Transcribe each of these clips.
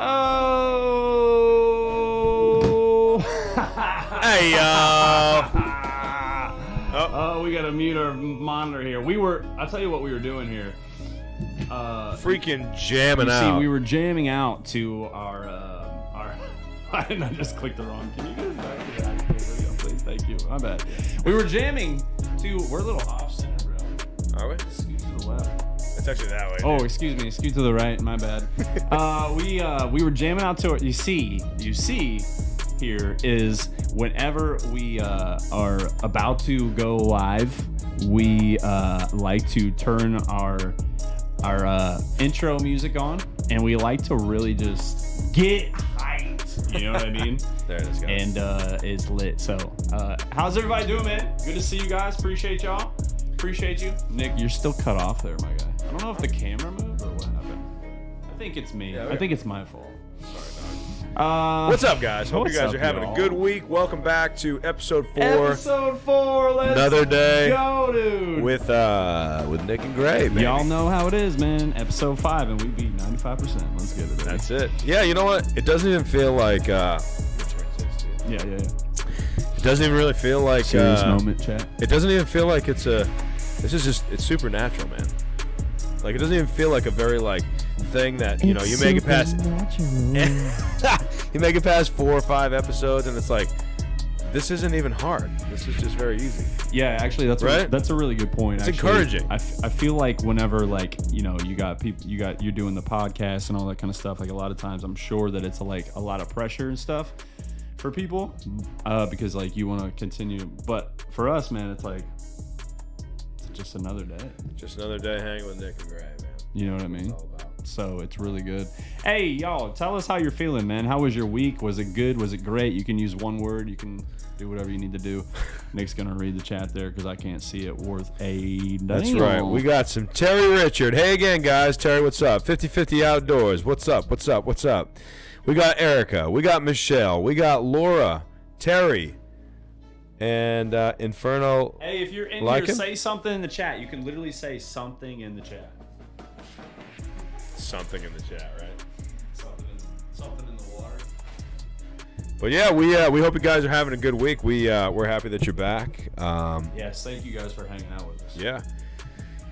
Oh. Hey, y'all. Oh, we got to mute our monitor here. I'll tell you what we were doing here. Freaking jamming out. See, we were jamming out to our I just clicked the wrong. Can you get back to the actual video, please? Thank you. My bad. We were jamming to. We're a little off center, bro. Are we? Scoot to the left. It's actually that way. Oh, excuse me. Scoot to the right. My bad. We were jamming out to it. You see here is whenever we are about to go live, we like to turn our intro music on, and we like to really just get hyped. You know what I mean? There it is, guys. And it's lit. So, how's everybody doing, man? Good to see you guys. Appreciate y'all. Appreciate you. Nick, you're still cut off there, my guy. I don't know if the camera moved or what happened. I think it's me. Yeah, I think it's my fault. Sorry, dog. What's up, guys? Hope you guys are having a good week. Welcome back to episode 4. Episode 4. Let's Another day go, dude. With Nick and Gray, baby. Y'all know how it is, man. Episode 5, and we beat 95%. Let's get it, baby. That's it. Yeah, you know what? It doesn't even feel like... Yeah. It doesn't even really feel like... Serious moment, chat. It doesn't even feel like it's a... This is just... It's supernatural, man. Like, it doesn't even feel like a very, like, thing that, you know, you make it past... you make it past 4 or 5 episodes, and it's like, this isn't even hard. This is just very easy. Yeah, actually, that's a really good point. It's actually, encouraging. I feel like whenever, like, you know, you got people, you're doing the podcast and all that kind of stuff. Like, a lot of times, I'm sure that it's like a lot of pressure and stuff for people, because like you want to continue. But for us, man, it's like it's just another day. Just another day hanging with Nick and Gray, man. You know what I mean? That's all about. So it's really good. Hey, y'all, tell us how you're feeling, man. How was your week? Was it good? Was it great? You can use one word. You can do whatever you need to do. Nick's going to read the chat there because I can't see it worth a damn. That's right. We got some Terry Richard. Hey again, guys. Terry, what's up? 50-50 Outdoors. What's up? What's up? What's up? We got Erica. We got Michelle. We got Laura. Terry. And Inferno. Hey, if you're in like here, him? say something in the chat. You can literally say something in the chat. Something in the chat, right? Something in the water. But yeah, we hope you guys are having a good week. We're happy that you're back. Yes, thank you guys for hanging out with us. Yeah.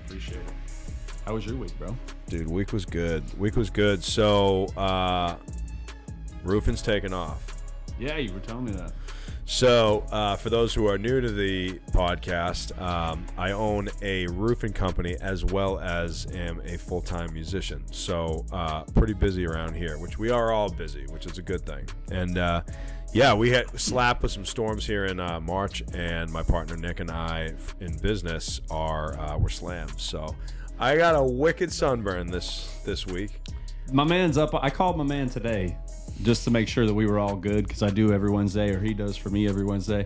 Appreciate it. How was your week, bro? Dude, week was good. So, roofing's taking off. Yeah, you were telling me that. So, for those who are new to the podcast, I own a roofing company as well as am a full-time musician. So, pretty busy around here, which we are all busy, which is a good thing. And, yeah, we had slapped with some storms here in March, and my partner Nick and I in business were slammed. So, I got a wicked sunburn this week. My man's up. I called my man today just to make sure that we were all good, because I do every Wednesday, or he does for me every Wednesday.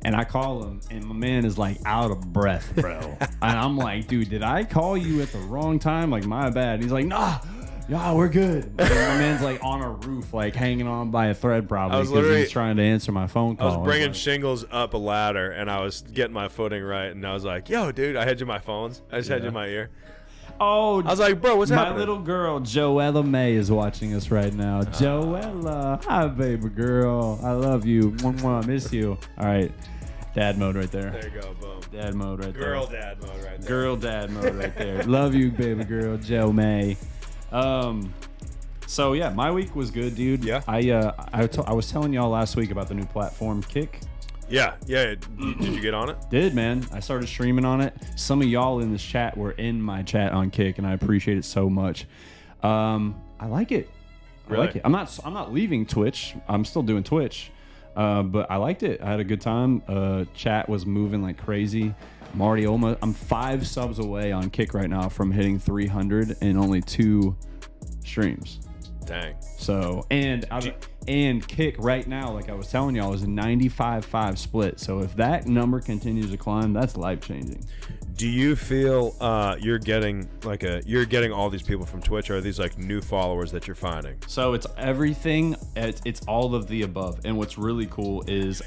And I call him, and my man is like out of breath, bro. And I'm like, dude, did I call you at the wrong time? Like, my bad. He's like, nah, we're good. And my man's like on a roof, like hanging on by a thread, probably, because he's trying to answer my phone call. I was bringing shingles up a ladder, and I was getting my footing right, and I was like, yo, dude, I had you my phones. I just had you in my ear. Oh, I was like, bro, what's happening? My little girl, Joella May, is watching us right now. Joella, hi, baby girl. I love you. Mwah, miss you. All right. Dad mode right there. There you go, boom. Dad mode right there. Girl dad mode right there. Girl dad mode right there. Love you, baby girl, Joe May. So, yeah, my week was good, dude. Yeah. I was telling y'all last week about the new platform, Kick. Yeah. Did you get on it? Did, man. I started streaming on it. Some of y'all in this chat were in my chat on Kick, and I appreciate it so much. I like it. Really? I like it. I'm not leaving Twitch. I'm still doing Twitch, but I liked it. I had a good time. Chat was moving like crazy. I'm 5 subs away on Kick right now from hitting 300 in only 2 streams. Dang. So, and Kick right now, like I was telling y'all, is a 95-5 split. So if that number continues to climb, that's life-changing. Do you feel you're getting all these people from Twitch, or are these like new followers that you're finding? So it's everything. It's all of the above. And what's really cool is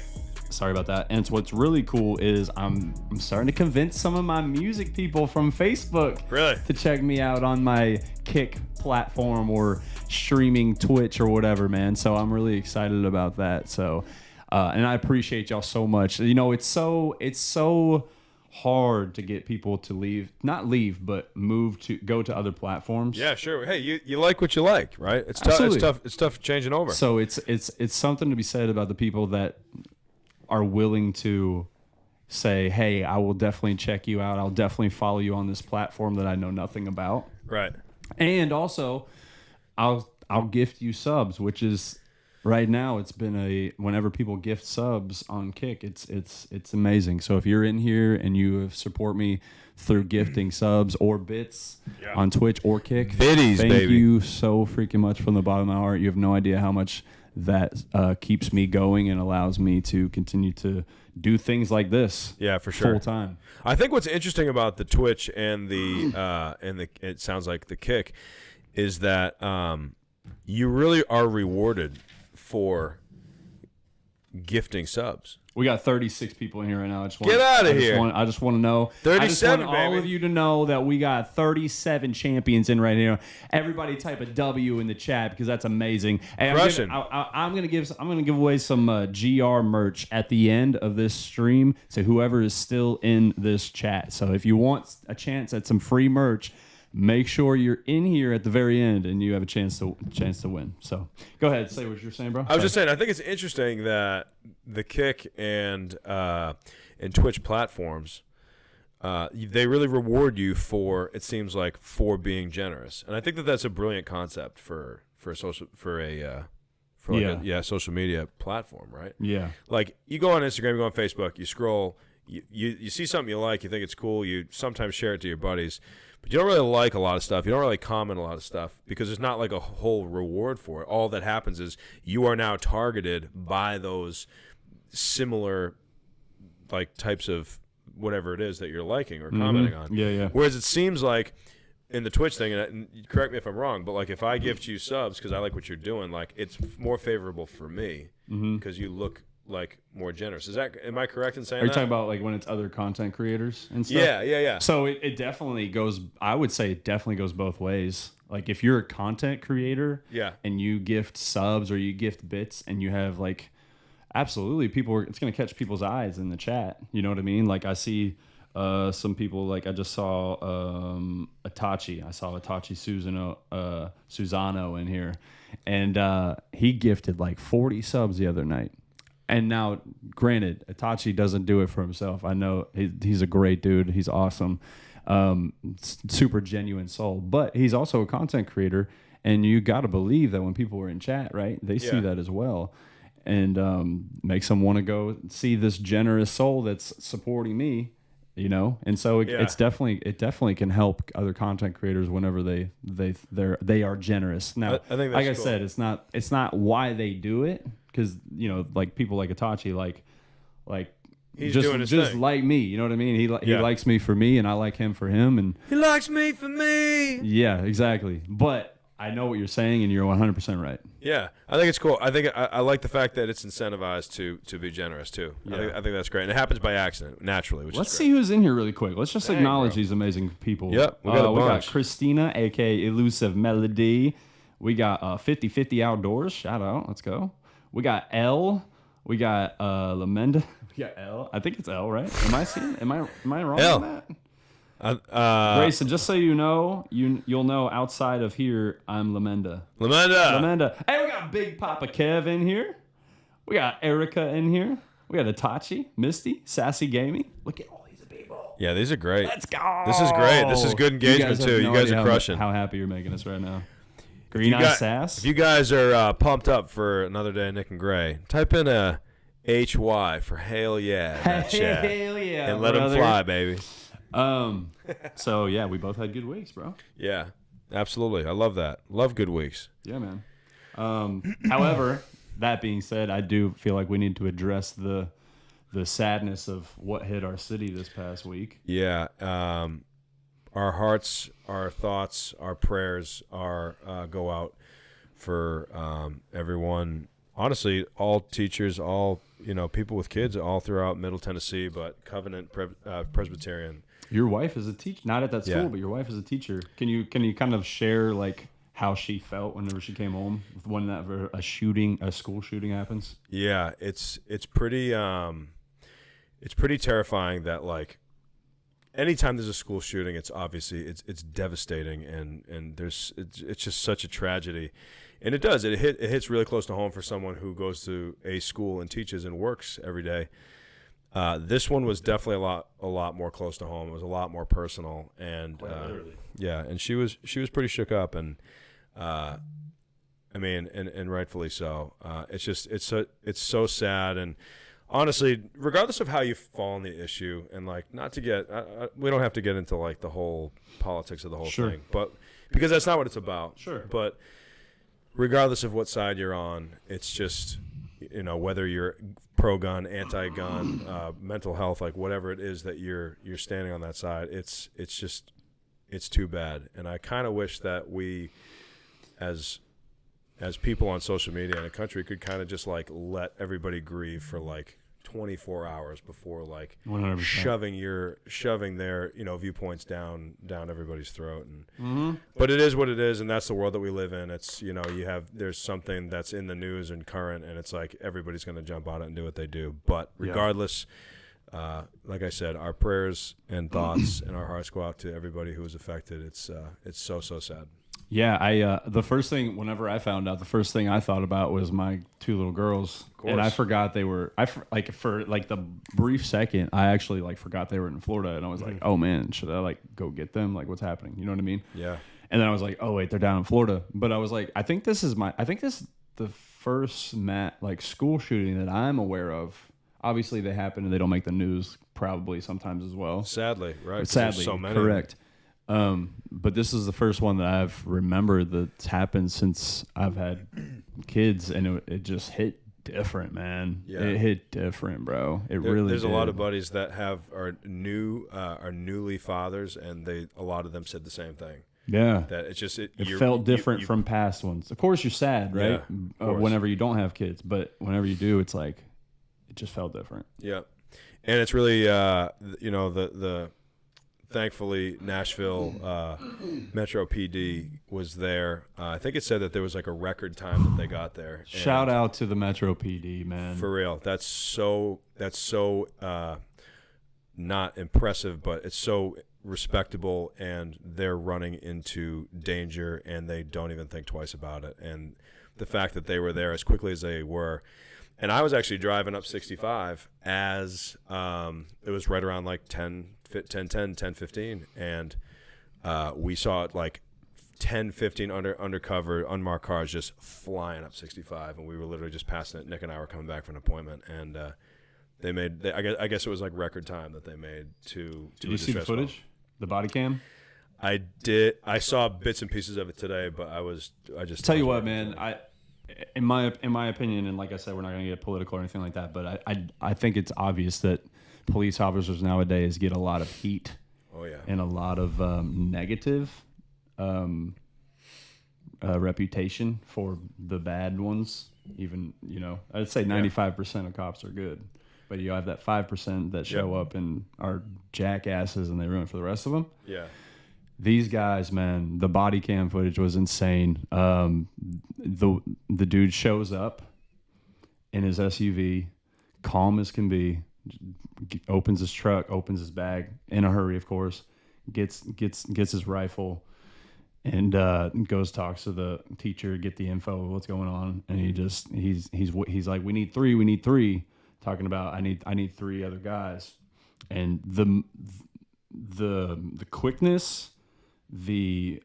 Sorry about that. And what's really cool is I'm starting to convince some of my music people from Facebook to check me out on my Kick platform or streaming Twitch or whatever, man. So I'm really excited about that. So, and I appreciate y'all so much. You know, it's so hard to get people to not leave, but go to other platforms. Yeah, sure. Hey, you like what you like, right? It's tough. Absolutely. It's tough changing over. So it's something to be said about the people that are willing to say, hey, I will definitely check you out. I'll definitely follow you on this platform that I know nothing about. Right. And also, I'll gift you subs, which is right now it's been whenever people gift subs on Kick, it's amazing. So if you're in here and you support me through gifting subs or bits on Twitch or Kick, Biddies, thank baby. you so freaking much from the bottom of my heart. You have no idea how much that keeps me going and allows me to continue to do things like this. Yeah, for sure. Full time. I think what's interesting about the Twitch and the it sounds like the Kick is that you really are rewarded for gifting subs. We got 36 people in here right now. Get out of here. I just want to know. 37, I just want all baby. of you to know that we got 37 champions in right here. Everybody type a W in the chat because that's amazing. Hey, I'm gonna give away some GR merch at the end of this stream to whoever is still in this chat. So if you want a chance at some free merch, make sure you're in here at the very end and you have a chance to win. So go ahead, say what you're saying, bro. I was just saying, I think it's interesting that the Kick and Twitch platforms, they really reward you for, it seems like, for being generous, and I think that that's a brilliant concept for a social media platform, right? Yeah. Like you go on Instagram, you go on Facebook, you scroll, you see something you like, you think it's cool, you sometimes share it to your buddies. But you don't really like a lot of stuff. You don't really comment a lot of stuff because there's not like a whole reward for it. All that happens is you are now targeted by those similar like types of whatever it is that you're liking or commenting on. Yeah. Whereas it seems like in the Twitch thing, and correct me if I'm wrong, but like if I gift you subs because I like what you're doing, like it's more favorable for me because you look like more generous. Am I correct in saying that? Are you talking about like when it's other content creators and stuff? Yeah. So it definitely goes, I would say it definitely goes both ways. Like if you're a content creator and you gift subs or you gift bits and you have like, absolutely it's going to catch people's eyes in the chat. You know what I mean? Like I see some people, like I just saw Itachi. I saw Itachi Susano in here. And he gifted like 40 subs the other night. And now, granted, Itachi doesn't do it for himself. I know he's a great dude. He's awesome. Super genuine soul. But he's also a content creator. And you got to believe that when people are in chat, right, they see that as well. And makes them want to go see this generous soul that's supporting me, you know? And so it definitely can help other content creators whenever they are generous. Now, I think that's like I cool. said, it's not why they do it. Because, you know, like people like Itachi, like he's doing his thing. Like me, you know what I mean? He likes me for me, and I like him for him, and he likes me for me. Yeah, exactly. But I know what you're saying, and you're 100% right. Yeah, I think it's cool. I think I like the fact that it's incentivized to be generous too. Yeah. I think that's great, and it happens by accident, naturally. Let's see who's in here really quick. Let's just acknowledge these amazing people. Yep, we got Christina, aka Elusive Melody. We got 50/50 Outdoors. Shout out. Let's go. We got L. We got Lamenda. We got L. I think it's L, right? Am I wrong L. on that? Grayson, just so you know, you'll know outside of here, I'm Lamenda. Lamenda. Hey, we got Big Papa Kev in here. We got Erica in here. We got Itachi, Misty, Sassy Gaming. Look at all these people. Yeah, these are great. Let's go. This is great. This is good engagement too. You guys are crushing. How happy you're making us right now. Green Eye Sass. If you guys are pumped up for another day of Nick and Gray, type in a HY for hell yeah. Hell yeah. And let them fly, baby. So yeah, we both had good weeks, bro. Yeah, absolutely. I love that. Love good weeks. Yeah, man. However, that being said, I do feel like we need to address the sadness of what hit our city this past week. Yeah. Our hearts, our thoughts, our prayers go out for everyone. Honestly, all teachers, all people with kids all throughout Middle Tennessee, but Covenant Presbyterian. Your wife is a teacher, not at that school, Yeah. but your wife is a teacher. Can you kind of share like how she felt whenever she came home when that a school shooting happens? Yeah, it's pretty terrifying that like anytime there's a school shooting, it's obviously it's devastating and it's just such a tragedy. And it hits really close to home for someone who goes to a school and teaches and works every day. This one was definitely a lot more close to home. It was a lot more personal, and yeah, and she was pretty shook up, and I mean, and rightfully so. It's so sad, and honestly, regardless of how you fall on the issue, and like not to get, we don't have to get into like the whole politics of the whole thing, but because that's not what it's about. Sure, but regardless of what side you're on, it's just, whether you're pro-gun, anti-gun, mental health, like whatever it is that you're standing on that side, it's too bad. And I kind of wish that we, as people on social media in the country, could kind of just like let everybody grieve for like 24 hours before like 100%. shoving their viewpoints down everybody's throat. And but it is what it is, and that's the world that we live in. It's there's something that's in the news and current, and it's like everybody's going to jump on it and do what they do. But regardless, like I said, our prayers and thoughts and our hearts go out to everybody who was affected. It's so sad. Yeah, the first thing, whenever I found out, the first thing I thought about was my two little girls, and I forgot they were. For like the brief second, I actually like forgot they were in Florida, and I was like, oh man, should I like go get them? Like, what's happening? You know what I mean? Yeah. And then I was like, oh wait, they're down in Florida. But I was like, I think this is the first school shooting that I'm aware of. Obviously, they happen and they don't make the news probably sometimes as well. Sadly, right? Sadly, so many. Correct. But this is the first one that I've remembered that's happened since I've had kids, and it just hit different, man. Yeah. It hit different, bro. There's a lot of buddies that are newly fathers, and a lot of them said the same thing. Yeah, that it's just it felt different from past ones. Of course, you're sad, right? Yeah, whenever you don't have kids, but whenever you do, it's like it just felt different. Yeah, and it's really the thankfully, Nashville Metro PD was there. I think it said that there was like a record time that they got there. Shout out to the Metro PD, man. For real. That's so not impressive, but it's so respectable, and they're running into danger, and they don't even think twice about it. And the fact that they were there as quickly as they were. And I was actually driving up 65 as it was right around like 10:15, and we saw it like 10:15 undercover unmarked cars just flying up 65, and we were literally just passing it. Nick and I were coming back from an appointment, and I guess it was like record time that they made to. Did you see the footage, the body cam? I did. I saw bits and pieces of it today, but I just tell you what, man. In my opinion, and like I said, we're not going to get political or anything like that, but I think it's obvious that police officers nowadays get a lot of heat. Oh yeah. And a lot of negative reputation for the bad ones. Even I'd say 95% of cops are good, but you have that 5% that show up and are jackasses and they ruin it for the rest of them. Yeah. These guys, man, the body cam footage was insane. The dude shows up in his SUV, calm as can be, opens his truck, opens his bag in a hurry, of course, gets his rifle, and goes talks to the teacher, get the info of what's going on, and he's like, we need three, talking about I need three other guys, and the quickness, the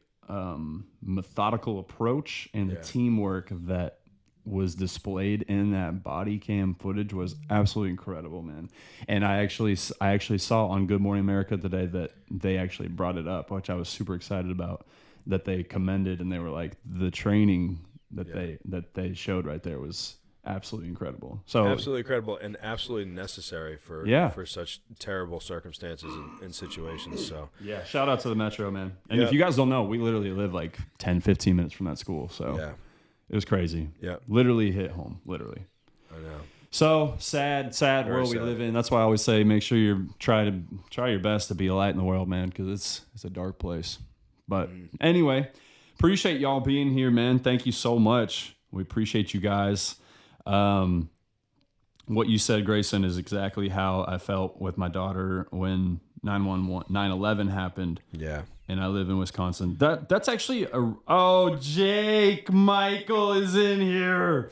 methodical approach, and the teamwork that was displayed in that body cam footage was absolutely incredible, man. And I actually saw on Good Morning America today that they actually brought it up, which I was super excited about, that they commended, and they were like, the training that they showed right there was absolutely incredible. So absolutely incredible and absolutely necessary for such terrible circumstances and situations. So yeah, shout out to the Metro, man. And if you guys don't know, we literally live like 10-15 minutes from that school. So it was crazy. Yeah, literally hit home. Literally. I know. So sad Very world we sad. live in. That's why I always say make sure you try your best to be a light in the world, man, because it's a dark place. But anyway, appreciate y'all being here, man. Thank you so much. We appreciate you guys. What you said, Grayson, is exactly how I felt with my daughter when 9/11 happened. Yeah. And I live in Wisconsin. That's actually Jake Michael is in here.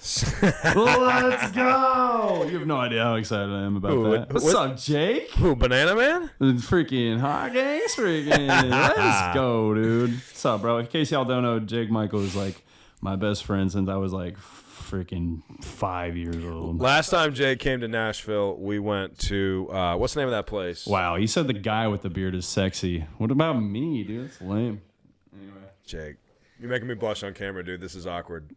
Let's go. You have no idea how excited I am about that. What's up, Jake? Who, Banana Man? Freaking hot gangs, freaking. Let's go, dude. What's up, bro? In case y'all don't know, Jake Michael is like my best friend since I was like freaking 5 years old. Last time Jake came to Nashville, we went to what's the name of that place? Wow, he said the guy with the beard is sexy. What about me, dude? That's lame. Anyway, Jake, you're making me blush on camera, dude. This is awkward.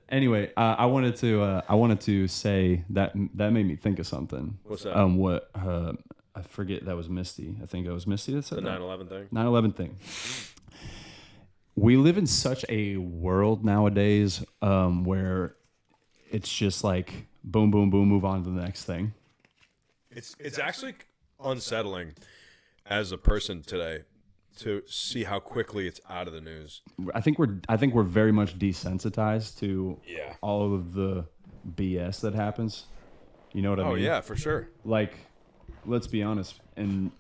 Anyway, I wanted to say that made me think of something. What's that? I forget, that was Misty. I think it was Misty that said The that. 9/11 thing. 9/11 thing. We live in such a world nowadays where it's just like boom, boom, boom, move on to the next thing. It's actually unsettling as a person today to see how quickly it's out of the news. I think we're very much desensitized to Yeah. all of the BS that happens. You know what I mean? Oh yeah, for sure. Like, let's be honest. In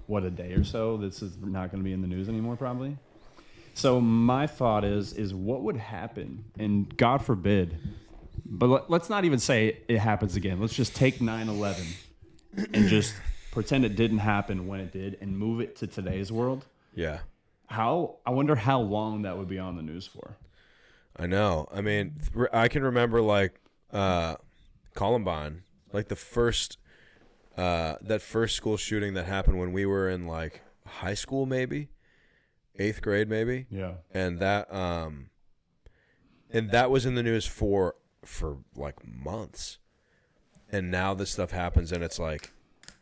a day or so, this is not going to be in the news anymore, probably. So my thought is what would happen, and God forbid, but let's not even say it happens again. Let's just take 9/11 and just pretend it didn't happen when it did and move it to today's world. Yeah. I wonder how long that would be on the news for. I know. I mean, I can remember like Columbine, like the first that first school shooting that happened when we were in like high school, maybe 8th grade, maybe. Yeah. And that was in the news for like months. And now this stuff happens and it's like,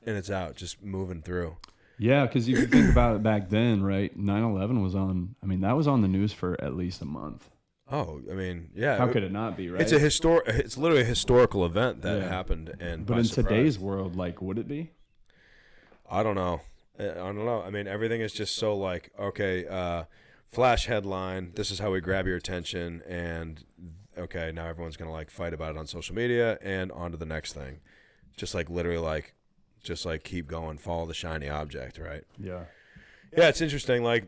and it's out, just moving through. Yeah, because if you think about it back then, right? 9/11 was on. I mean, that was on the news for at least a month. Oh, I mean, yeah. How could it not be, right? It's it's literally a historical event that happened. And but in today's world, like, would it be? I don't know. I mean, everything is just so like, okay, flash headline, this is how we grab your attention, and okay, now everyone's gonna like fight about it on social media and on to the next thing. Just like literally like just like keep going, follow the shiny object, right? Yeah. Yeah, it's interesting. Like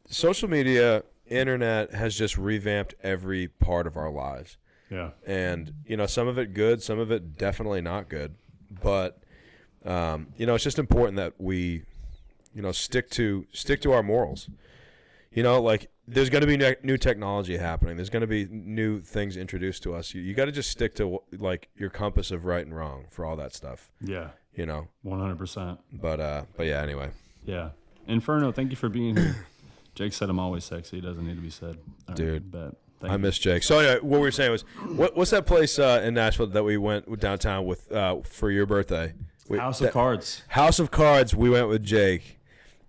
social media, internet has just revamped every part of our lives. Yeah. And, you know, some of it good, some of it definitely not good. But you know, it's just important that we, you know, stick to our morals. You know, like there's going to be new technology happening. There's going to be new things introduced to us. You got to just stick to like your compass of right and wrong for all that stuff. Yeah. You know, 100%. But yeah. Anyway. Yeah. Inferno, thank you for being here. Jake said I'm always sexy. It doesn't need to be said. All Dude, right, I miss Jake. So anyway, what we were saying was, what's that place in Nashville that we went downtown with for your birthday? House of Cards. House of Cards. We went with Jake.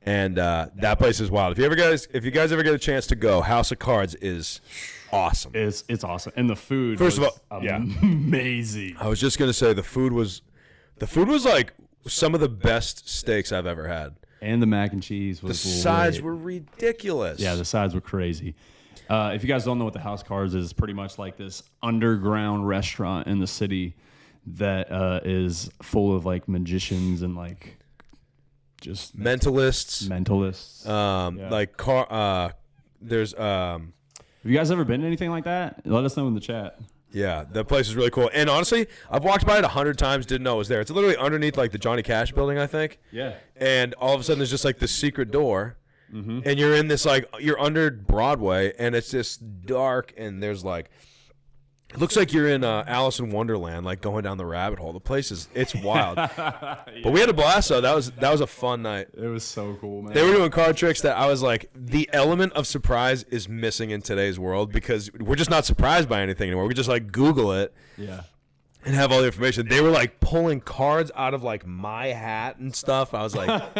And that place is wild. If you guys ever get a chance to go, House of Cards is awesome. It's awesome, and the food. First of was all, yeah, amazing. I was just gonna say the food was like some of the best steaks I've ever had. And the mac and cheese was. The sides lit. were ridiculous. Yeah, the sides were crazy. If you guys don't know what the House of Cards is, it's pretty much like this underground restaurant in the city that is full of like magicians and like. Just mentalists. Yeah. Like there's have you guys ever been to anything like that? Let us know in the chat. Yeah, that place is really cool. And honestly, I've walked by it 100 times, didn't know it was there. It's literally underneath like the Johnny Cash building, I think. Yeah. And all of a sudden there's just like this secret door. Mm-hmm. And you're in this like you're under Broadway and it's just dark and there's like it looks like you're in Alice in Wonderland, like going down the rabbit hole. The place it's wild. Yeah. But we had a blast though. That was a fun night. It was so cool, man. They were doing card tricks that I was like, the element of surprise is missing in today's world because we're just not surprised by anything anymore. We just like Google it. Yeah. And have all the information. They were like pulling cards out of like my hat and stuff. I was like,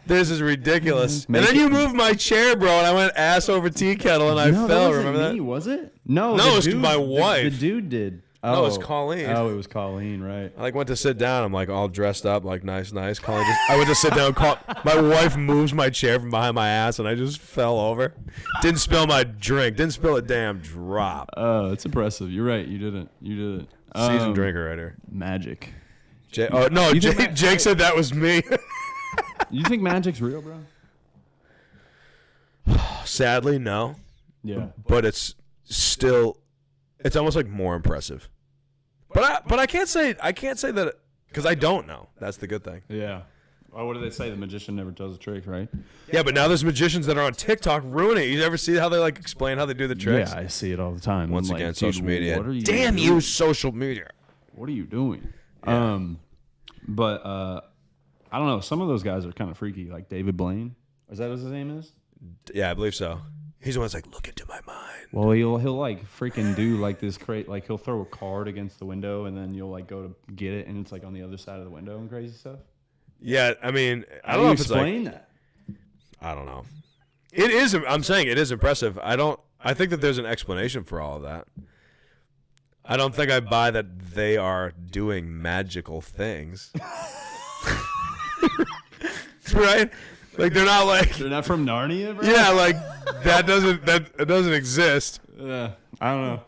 this is ridiculous. And then you moved my chair, bro, and I went ass over tea kettle and I fell. That remember me, that? Was it? No, it was my wife. The dude did. No, it was Colleen. Oh, it was Colleen, right? I like went to sit down. I'm like all dressed up, like nice. Colleen I went to sit down. My wife moves my chair from behind my ass, and I just fell over. Didn't spill my drink. Didn't spill a damn drop. Oh, it's impressive. You're right. You didn't. Seasoned drinker right here. Magic. Oh no, Jake said that was me. You think magic's real, bro? Sadly, no. Yeah. But it's still, it's almost like more impressive. But I can't say that because I don't know. That's the good thing. Yeah. Well, what do they say? The magician never tells a trick, right? Yeah, but now there's magicians that are on TikTok ruining it. You ever see how they like explain how they do the tricks? Yeah, I see it all the time. Once I'm again, like, social media. What are you Damn doing? you, social media. What are you doing? Yeah. But I don't know. Some of those guys are kind of freaky, like David Blaine. Is that what his name is? Yeah, I believe so. He's the one that's like, look into my mind. Well, he'll like freaking do like this like he'll throw a card against the window and then you'll like go to get it and it's like on the other side of the window and crazy stuff. Yeah, I mean, I How don't do know you if it's explain like, that? I don't know. It is. I'm saying it is impressive. I think that there's an explanation for all of that. I don't think I buy that they are doing magical things. Right? Like they're not like They're not from Narnia, bro? yeah, like that doesn't exist. I don't know.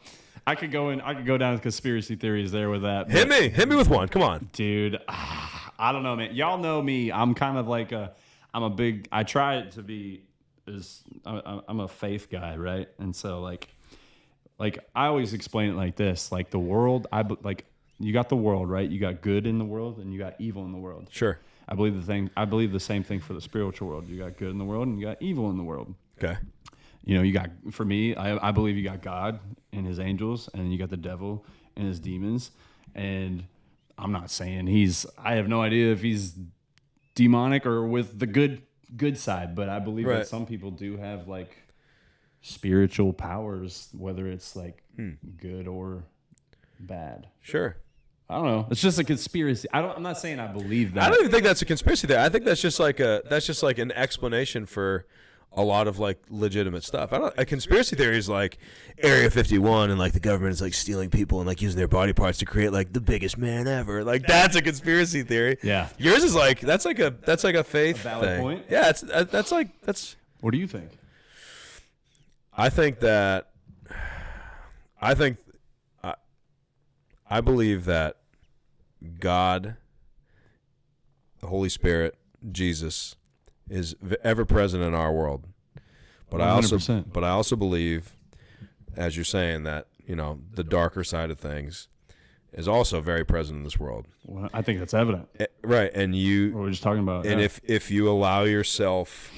I could go down conspiracy theories there with that. Hit me with one. Come on, dude. I don't know, man. Y'all know me. I'm kind of like I try to be I'm a faith guy, right? And so like I always explain it like this, like the world, you got the world, right? You got good in the world and you got evil in the world. Sure. I believe the same thing for the spiritual world. You got good in the world and you got evil in the world. Okay. You know, you got, for me, I believe you got God and his angels, and you got the devil and his demons. And I'm not saying I have no idea if he's demonic or with the good side, but I believe that some people do have like spiritual powers, whether it's like good or bad. Sure. I don't know. It's just a conspiracy. I'm not saying I believe that. I don't even think that's a conspiracy there. I think that's just like an explanation for a lot of like legitimate stuff. A conspiracy theory is like Area 51 and like the government is like stealing people and like using their body parts to create like the biggest man ever. Like that's a conspiracy theory. Yeah. Yours is like that's like a faith valid thing. point. Yeah, that's. What do you think? I believe that God, the Holy Spirit, Jesus, is ever present in our world. But 100%. I also believe, as you're saying, that the darker side of things is also very present in this world. Well, I think that's evident. Right, and What we're just talking about. and yeah. if you allow yourself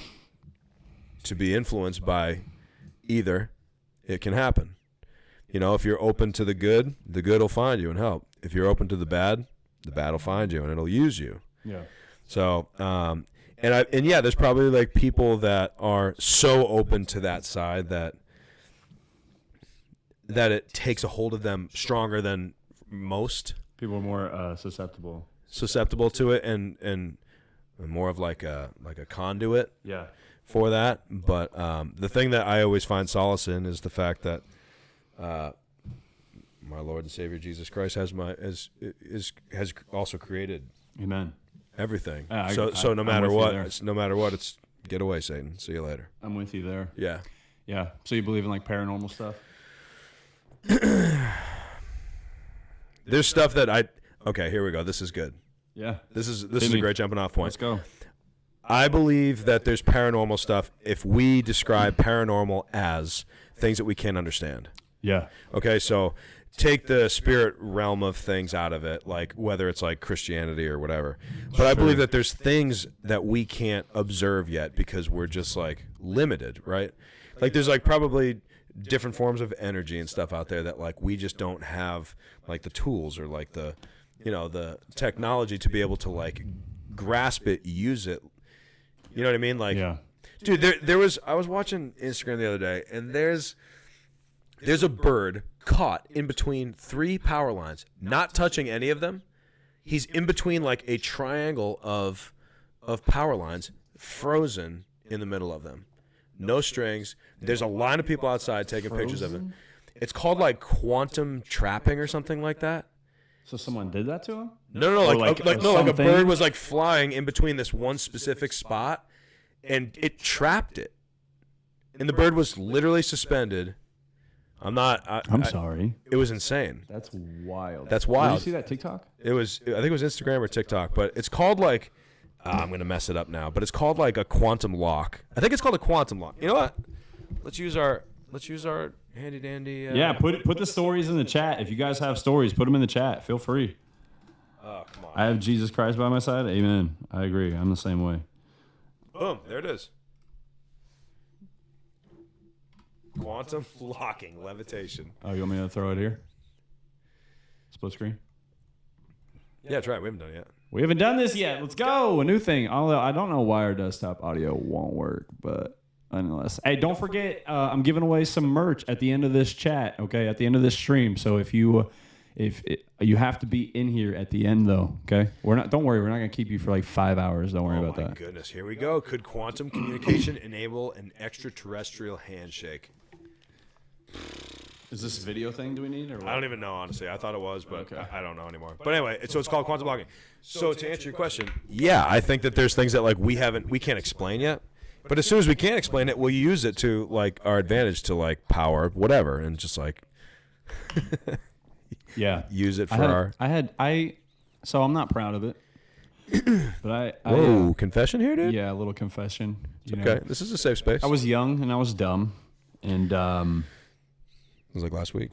to be influenced by either, it can happen. If you're open to the good will find you and help. If you're open to the bad will find you and it'll use you. Yeah. So, and there's probably like people that are so open to that side that it takes a hold of them stronger than most. People are more susceptible to it and more of like a conduit. Yeah. For that. But the thing that I always find solace in is the fact that my Lord and Savior Jesus Christ has also created Amen. everything. So no matter what, it's get away, Satan. See you later. I'm with you there. Yeah. Yeah. So you believe in like paranormal stuff? There's stuff that okay, here we go. This is good. Yeah. This is a great jumping off point. Let's go. I believe that there's paranormal stuff if we describe paranormal as things that we can't understand. Yeah. Okay, so take the spirit realm of things out of it, like whether it's like Christianity or whatever. But I believe that there's things that we can't observe yet because we're just like limited, right? Like there's like probably different forms of energy and stuff out there that like we just don't have like the tools or like the technology to be able to like grasp it, use it. You know what I mean? Like, yeah. Dude, I was watching Instagram the other day, and there's a bird caught in between 3 power lines, not touching any of them. He's in between like a triangle of power lines, frozen in the middle of them. No strings. There's a line of people outside taking pictures of it. It's called like quantum trapping or something like that. So someone did that to him? No, like a something? bird was like flying in between this one specific spot, and it trapped it. And the bird was literally suspended. I'm sorry. It was insane. That's wild. That's wild. Did you see that TikTok? I think it was Instagram or TikTok, but it's called like, I'm going to mess it up now, but it's called like a quantum lock. I think it's called a quantum lock. You know what? Let's use our handy dandy. Yeah, put the stories in the chat. If you guys have stories, put them in the chat. Feel free. Oh, come on. I have Jesus Christ by my side. Amen. I agree. I'm the same way. Boom. There it is. Quantum locking, levitation. Oh, you want me to throw it here? Split screen? Yeah, try it. We haven't done it yet. We haven't done this yet. Let's go. A new thing. Although I don't know why our desktop audio won't work, but nonetheless. Hey, don't forget, I'm giving away some merch at the end of this chat, okay? At the end of this stream. So if you have to be in here at the end though, okay? Don't worry, we're not going to keep you for like 5 hours. Don't worry about that. Oh my goodness. Here we go. Could quantum communication enable an extraterrestrial handshake? Is this a video thing do we need? Or what? I don't even know, honestly. I thought it was, but Okay. I don't know anymore. But anyway, so it's called quantum locking. So to answer your question, yeah, I think that there's things that like we can't explain yet. But as soon as we can explain it, we'll use it to like our advantage to like power whatever and just like yeah, use it for so I'm not proud of it. But Whoa, confession here, dude? Yeah, a little confession. Okay, this is a safe space. I was young and I was dumb. And it was like last week.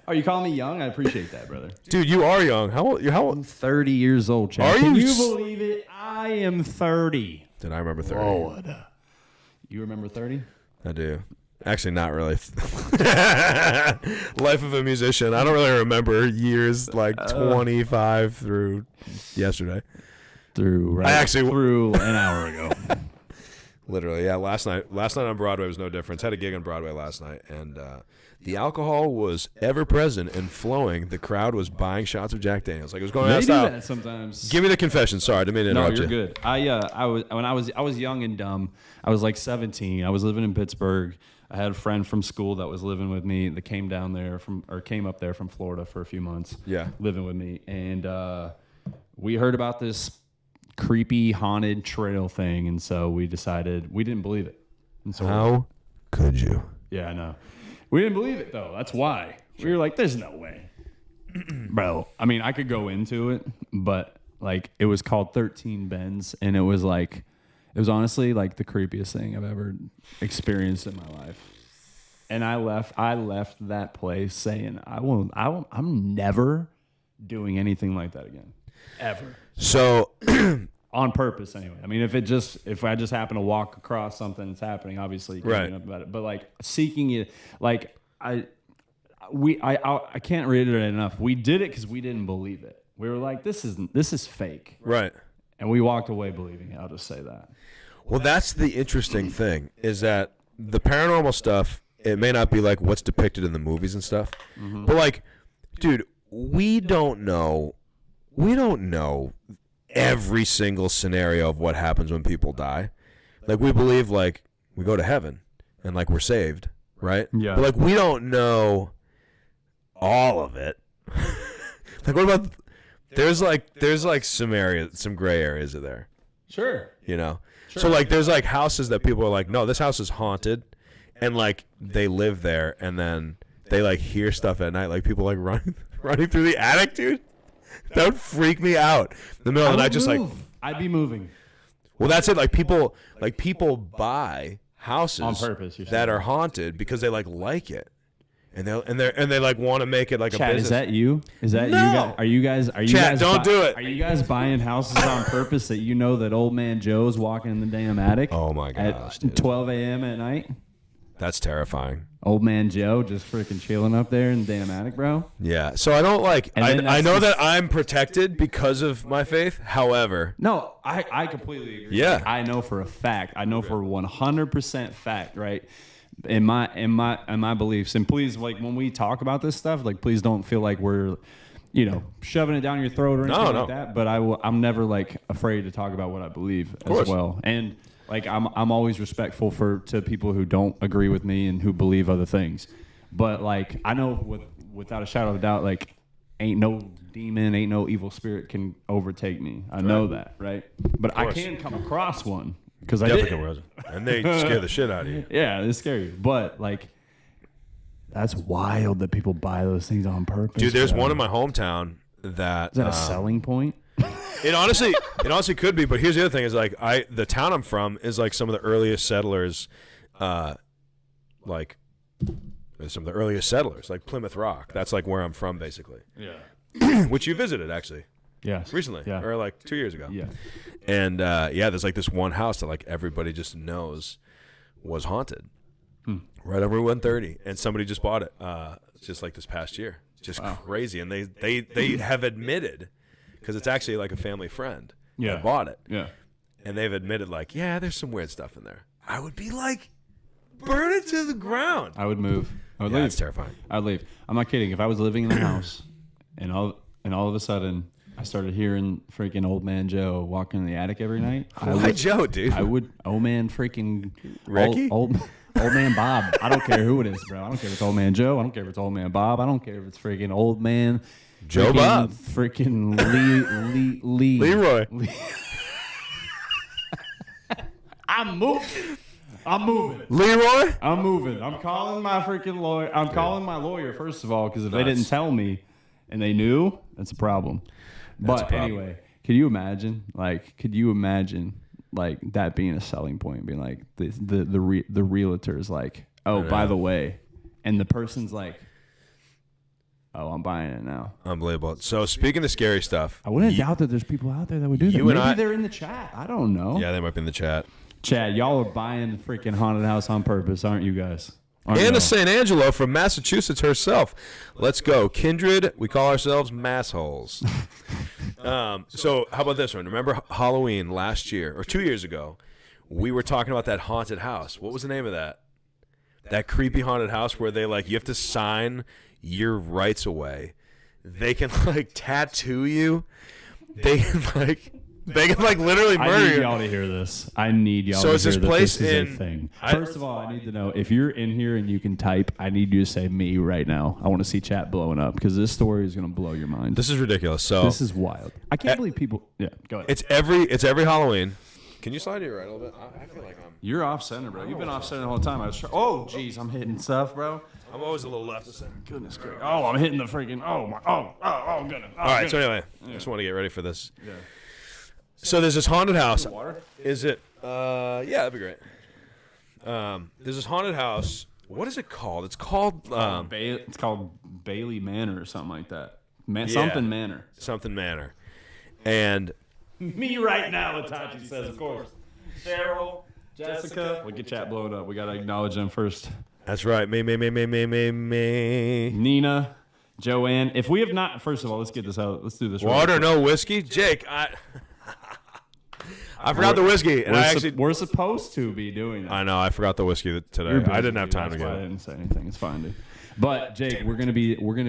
Are you calling me young? I appreciate that, brother. Dude, you are young. How old? I'm 30 years old, Chad. Are Can you you believe it? I am 30. Did I remember 30? Lord. You remember 30? I do. Actually, not really. Life of a musician. I don't really remember years like 25 through yesterday. Through an hour ago. Literally, yeah. Last night on Broadway was no difference. Had a gig on Broadway last night, and the alcohol was ever present and flowing. The crowd was buying shots of Jack Daniels. Like it was going out of style. They do that sometimes. Give me the confession. Sorry, I didn't mean to interrupt you. No, you're good. I was young and dumb. I was like 17. I was living in Pittsburgh. I had a friend from school that was living with me that came up there from Florida for a few months. Yeah, living with me, and we heard about this creepy haunted trail thing, and so we decided we didn't believe it. And so how could you? Yeah, I know. We didn't believe it though. That's why we were like, "There's no way, bro." I mean, I could go into it, but like, it was called 13 Bends, and it was honestly like the creepiest thing I've ever experienced in my life. And I left that place saying, I'm never doing anything like that again, ever. So, on purpose, anyway. I mean, if I just happen to walk across something that's happening, obviously, you can't do nothing about it. But like seeking it, like I can't reiterate enough. We did it because we didn't believe it. We were like, this is fake, right? And we walked away believing it. I'll just say that. Well, that's the interesting thing is that the paranormal stuff, it may not be like what's depicted in the movies and stuff, but like, dude, we don't know every single scenario of what happens when people die. Like, we believe like we go to heaven and like we're saved, right? Yeah. But like we don't know all of it. Like, what about there's like some gray areas of there. Sure. You know. Sure. So like there's like houses that people are like, no, this house is haunted, and like they live there, and then they like hear stuff at night, like people like running through the attic, dude. That would freak me out. In the middle of the night, just like I'd be moving. Well, that's it. Like people buy houses on purpose that are haunted because they like it, and they like want to make it like Chad, a business. is that you? Is that No. you guys? Are you guys? Chad, don't do it. Are you guys buying houses on purpose that you know that old man Joe's walking in the damn attic? Oh my gosh, at dude. 12 a.m. at night. That's terrifying. Old man Joe just freaking chilling up there in the damn attic, bro. Yeah. So I don't like. And I know that I'm protected because of my faith. However, No, I completely agree. Yeah. Like, I know for a fact. I know for 100% fact, right? In my beliefs, and please, like when we talk about this stuff, like please don't feel like we're shoving it down your throat or anything No. like that. But I'm never like afraid to talk about what I believe as well. And like I'm always respectful to people who don't agree with me and who believe other things. But like I know without a shadow of a doubt, like ain't no demon, ain't no evil spirit can overtake me. I know that, right? But I can come across one because I did. And they scare the shit out of you. Yeah, they scare you. But like. That's wild that people buy those things on purpose. Dude, there's one in my hometown that... Is that a selling point? It honestly could be, but here's the other thing is like the town I'm from is like some of the earliest settlers, like Plymouth Rock. That's like where I'm from, basically. Yeah. Which you visited, actually. Yes. Recently. Yeah. Or like 2 years ago. Yeah. And there's like this one house that like everybody just knows was haunted. Right over 130, and somebody just bought it just like this past year. Just crazy. And they have admitted, because it's actually like a family friend that bought it. Yeah. And they've admitted like, yeah, there's some weird stuff in there. I would be like, burn it to the ground. I would move. I would leave. That's terrifying. I would leave. I'm not kidding. If I was living in the house and all of a sudden I started hearing freaking old man Joe walking in the attic every night. Why Joe, dude? I would, old man freaking Ricky? Old man Bob. I don't care who it is, bro. I don't care if it's old man Joe. I don't care if it's old man Bob. I don't care if it's freaking old man Joe Bob. Freaking Lee. Leroy. I'm moving. Leroy? I'm moving. I'm calling my freaking lawyer. I'm calling my lawyer, first of all, because if they didn't tell me and they knew, that's a problem. Anyway, could you imagine like that being a selling point, being like the realtor's like, oh, by the way, and the person's like, oh, I'm buying it now. Unbelievable. So speaking of scary stuff, I wouldn't doubt that there's people out there that would do that. Maybe they're in the chat. I don't know. Yeah, they might be in the chat. Chad, y'all are buying the freaking haunted house on purpose, aren't you guys? Anna St. Angelo from Massachusetts herself. Let's go. Kindred, we call ourselves massholes. So how about this one? Remember Halloween last year, or 2 years ago, we were talking about that haunted house. What was the name of that? That creepy haunted house where they like, you have to sign your rights away. They can like tattoo you. They can like literally murder you. I need y'all to hear this. I need y'all to hear this place this is a thing. First of all, I need to know, if you're in here and you can type, I need you to say me right now. I want to see chat blowing up because this story is going to blow your mind. This is ridiculous. So this is wild. I can't believe people. Yeah, go ahead. It's every Halloween. Can you slide here right a little bit? I feel like I'm. You're off center, bro. You've been off center the whole time. Oh, jeez, I'm hitting stuff, bro. I'm always a little left of center. Goodness gracious. Oh, I'm hitting the freaking. Oh, goodness. All right. So anyway, I just want to get ready for this. Yeah. So there's this haunted house. Water? Is it? Yeah, that'd be great. There's this haunted house. What is it called? It's called. It's called Bailey Manor or something like that. Something Manor. Something Manor. And me right now, Itachi says, of course. Cheryl, Jessica. We'll get chat blowing up. We gotta acknowledge them first. That's right. Me. Nina. Joanne. If we have not, first of all, let's get this out. Let's do this. Water, no whiskey. Jake, I forgot the whiskey, and we're supposed to be doing that. I know. I forgot the whiskey today. I didn't have time to get it. I didn't say anything. It's fine, dude. But Jake, we're gonna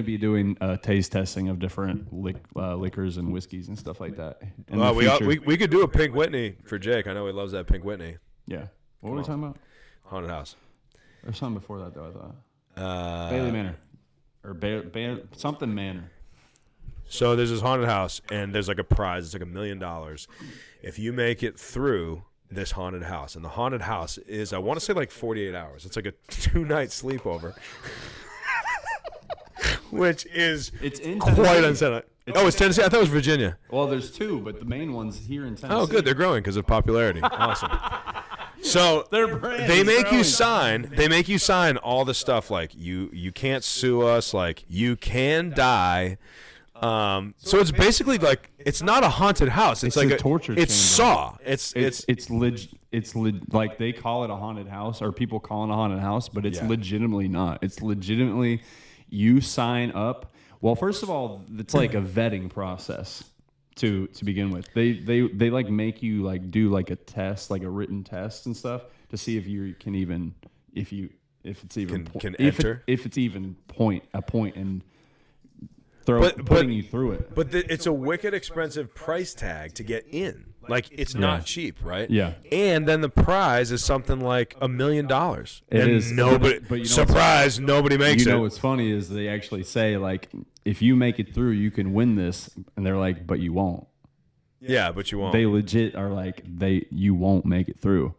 be doing taste testing of different liquors and whiskeys and stuff like that. We could do a Pink Whitney for Jake. I know he loves that Pink Whitney. Yeah. What were we talking about? Haunted house. There's something before that though. I thought Bailey Manor or something Manor. So there's this haunted house, and there's like a prize. It's like $1 million if you make it through this haunted house. And the haunted house is, I want to say, like 48 hours. It's like a 2-night sleepover, which is quite unsettling. It's Tennessee. I thought it was Virginia. Well, there's two, but the main one's here in Tennessee. Oh, good. They're growing because of popularity. Awesome. So they make you sign all the stuff like you can't sue us, like you can die. So it's basically like it's not a haunted house. It's like a torture chamber. It's Saw. It's like they call it a haunted house, or people call it a haunted house, but it's legitimately not. It's legitimately you sign up. Well, first of all, it's like a vetting process to begin with. They like make you like do like a test, like a written test and stuff to see if you can even if it's even can enter, if it's even a point and putting you through it. But it's a wicked expensive price tag to get in. Like, it's not cheap, right? Yeah. And then the prize is something like $1 million. It is. Nobody, but you know surprise, nobody makes it. You know what's funny is they actually say, like, if you make it through, you can win this. And they're like, but you won't. Yeah, but you won't. They legit are like, you won't make it through.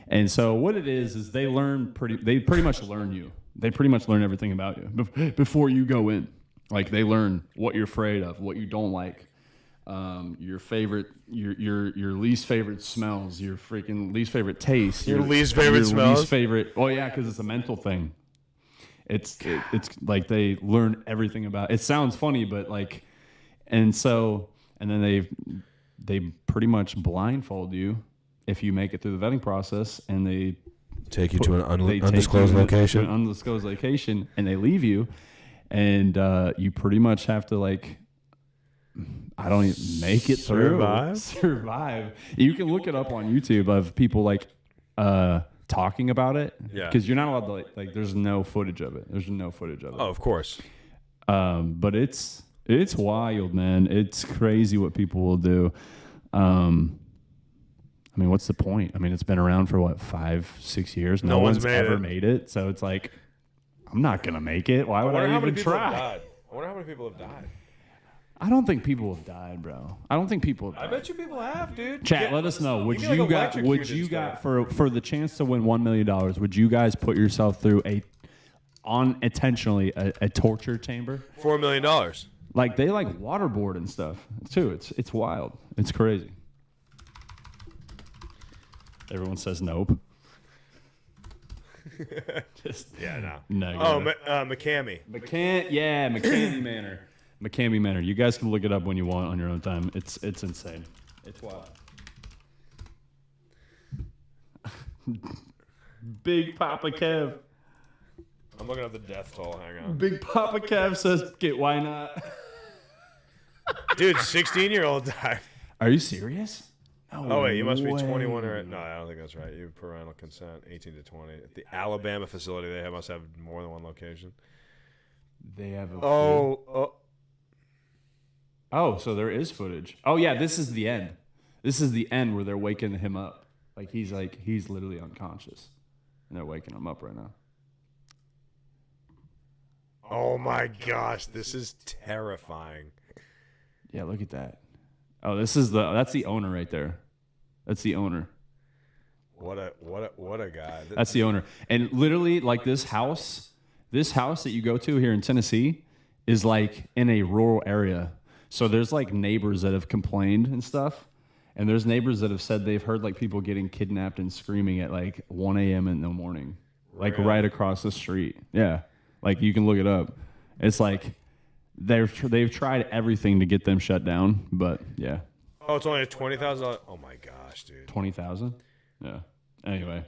And so what it is they pretty much learn you. They pretty much learn everything about you before you go in. Like, they learn what you're afraid of, what you don't like, your favorite, your least favorite smells, your freaking least favorite tastes, your least favorite smells, least favorite. Oh yeah, because it's a mental thing. It's like they learn everything about. It sounds funny, but like, and then they pretty much blindfold you if you make it through the vetting process, and they take you to an undisclosed location. And they leave you, and you pretty much have to, like, I don't even make it through. Survive. You can look it up on YouTube of people like talking about it. Yeah. Because you're not allowed to, like, there's no footage of it. Oh, of course. But it's wild, man. It's crazy what people will do. I mean, what's the point? I mean, it's been around for what, 5-6 years? No one's ever made it. So it's like, I'm not gonna make it. Why would I even try? I wonder how many people have died. I don't think people have died, bro. I don't think people have died. I bet you people have, dude. Chat, let us know. Would you got for the chance to win $1 million? Would you guys put yourself through unintentionally a torture chamber? $4 million. Like, they like waterboard and stuff too. It's wild. It's crazy. Everyone says nope. No. McCamey. McCamey Manor. McCamey Manor. You guys can look it up when you want on your own time. It's insane. It's wild. Big Papa Kev. I'm looking at the death toll. Hang on. Big Papa Kev says, why not? Dude, 16-year-old died. Are you serious? Oh, wait, you must be 21 or... No, I don't think that's right. You have parental consent, 18 to 20. At the Alabama facility, they must have more than one location. They have a... Oh, so there is footage. Oh, yeah, this is the end. This is the end where they're waking him up. He's literally unconscious. And they're waking him up right now. Oh, my gosh. This is terrifying. Yeah, look at that. Oh, that's the owner right there. That's the owner. What a guy. That's the owner. And literally, like, this house that you go to here in Tennessee is like in a rural area. So there's like neighbors that have complained and stuff. And there's neighbors that have said they've heard like people getting kidnapped and screaming at like 1 a.m. in the morning. Like right across the street. Yeah. Like, you can look it up. It's like they've tried everything to get them shut down, but yeah. Oh, it's only $20,000. Oh my gosh, dude. 20,000? Yeah. Anyway.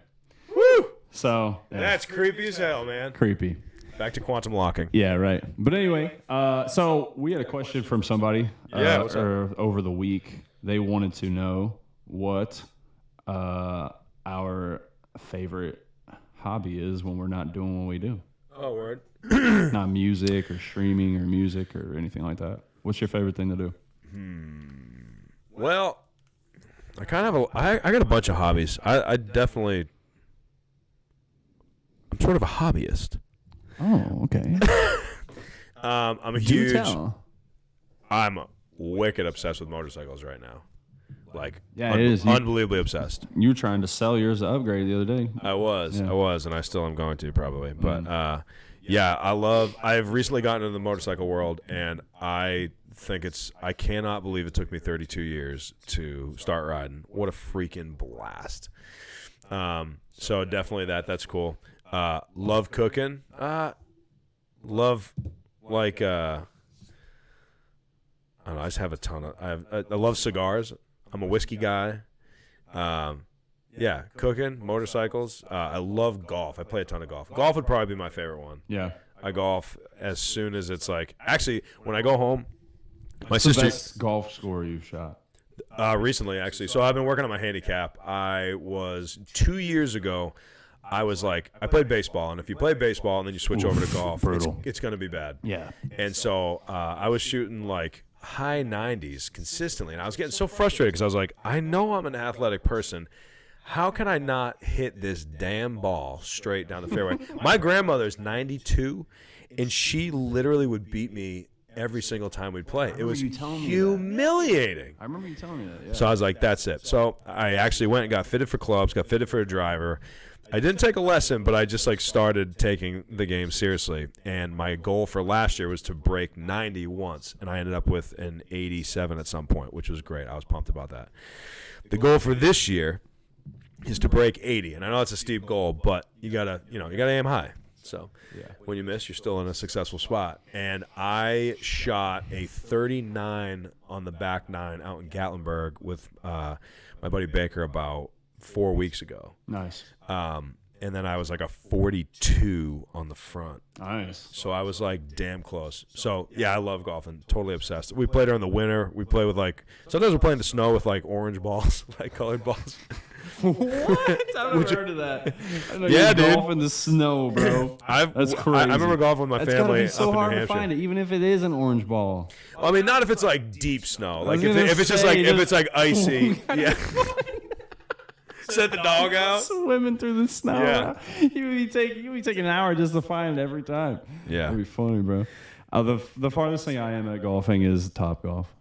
Woo! So yeah. That's creepy as hell, man. Creepy. Back to quantum locking. Yeah, right. But anyway, so we had a question from somebody over the week. They wanted to know what our favorite hobby is when we're not doing what we do. Oh, word. Not music or streaming or music or anything like that. What's your favorite thing to do? Well, I kind of I got a bunch of hobbies. I definitely, I'm sort of a hobbyist. Oh, okay. I'm a Do tell. I'm wicked obsessed with motorcycles right now. Like, yeah, it is. Unbelievably obsessed. You were trying to sell yours to upgrade the other day. I was, and I still am going to probably. But yeah, I've recently gotten into the motorcycle world, and I think I cannot believe it took me 32 years to start riding. What a freaking blast. So definitely that's cool. Love cooking. Love, like, I don't know, I just have a ton of, I love cigars. I'm a whiskey guy. Yeah, cooking, motorcycles. I love golf. I play a ton of golf. Golf would probably be my favorite one. Yeah. I golf as soon as it's like, actually, when I go home, my sister. The best golf score you've shot? Recently, actually. So I've been working on my handicap. 2 years ago, I was like, I played baseball, and if you play baseball and then you switch over to golf, it's going to be bad. Yeah. And so I was shooting like high 90s consistently, and I was getting so frustrated because I was like, I know I'm an athletic person. How can I not hit this damn ball straight down the fairway? My grandmother's 92, and she literally would beat me every single time we'd play. It was humiliating. I remember you telling me that, yeah. So I was like, that's it. So I actually went and got fitted for clubs, got fitted for a driver. I didn't take a lesson, but I just like started taking the game seriously. And my goal for last year was to break 90 once, and I ended up with an 87 at some point, which was great. I was pumped about that. The goal for this year is to break 80, and I know it's a steep goal, but you gotta aim high. So when you miss, you're still in a successful spot. And I shot a 39 on the back nine out in Gatlinburg with my buddy Baker about 4 weeks ago. Nice. And then I was like a 42 on the front. Nice. So I was like damn close. So yeah, I love golfing. Totally obsessed. We played during the winter. We play with like, sometimes we're playing the snow with like orange balls, like colored balls. What? I've never heard of that. I know Yeah, you dude. golf in the snow, bro. That's crazy. I remember golfing with my That's family gotta be so up in hard New to Hampshire. find it, even if it is an orange ball. I mean, not if it's like deep snow. Like was if gonna it's just say, like if just- it's like icy. Yeah. Set the dog out. Swimming through the snow. Yeah. You would be taking an hour just to find it every time. Yeah. That'd be funny, bro. The farthest thing I am at golfing is Top Golf.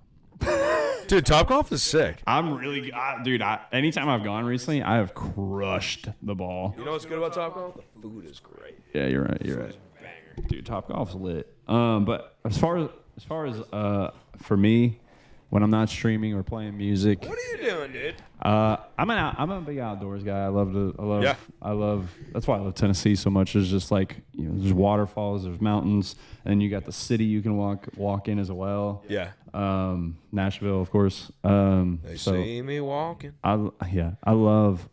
Dude, Topgolf is sick. I'm really, dude. Anytime I've gone recently, I have crushed the ball. You know what's good about Topgolf? The food is great. Yeah, you're right. You're right. Dude, Top Golf's lit. But as far as for me, when I'm not streaming or playing music, What are you doing, dude? I'm a big outdoors guy. Yeah. That's why I love Tennessee so much. There's just like, there's waterfalls, there's mountains, and you got the city you can walk in as well. Yeah. Nashville, of course. They So see me walking. I love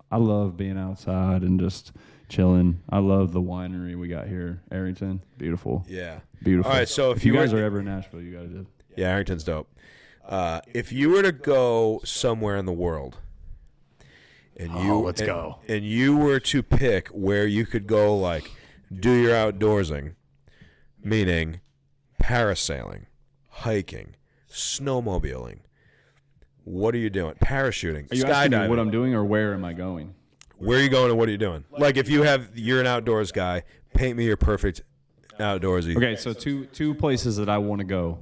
being outside and just chilling. I love the winery we got here, Arrington. Beautiful. Yeah. Beautiful. All right, so if you guys are ever in Nashville, you gotta do. Yeah, Arrington's dope. If you were to go somewhere in the world, and let's go. And you were to pick where you could go, like, do your outdoorsing, meaning parasailing, hiking, snowmobiling. What are you doing? Parachuting, Are you asking me skydiving. what I'm doing or where am I going? Where are you going and what are you doing? Like, if you're an outdoors guy, paint me your perfect outdoorsy. Okay, so two places that I want to go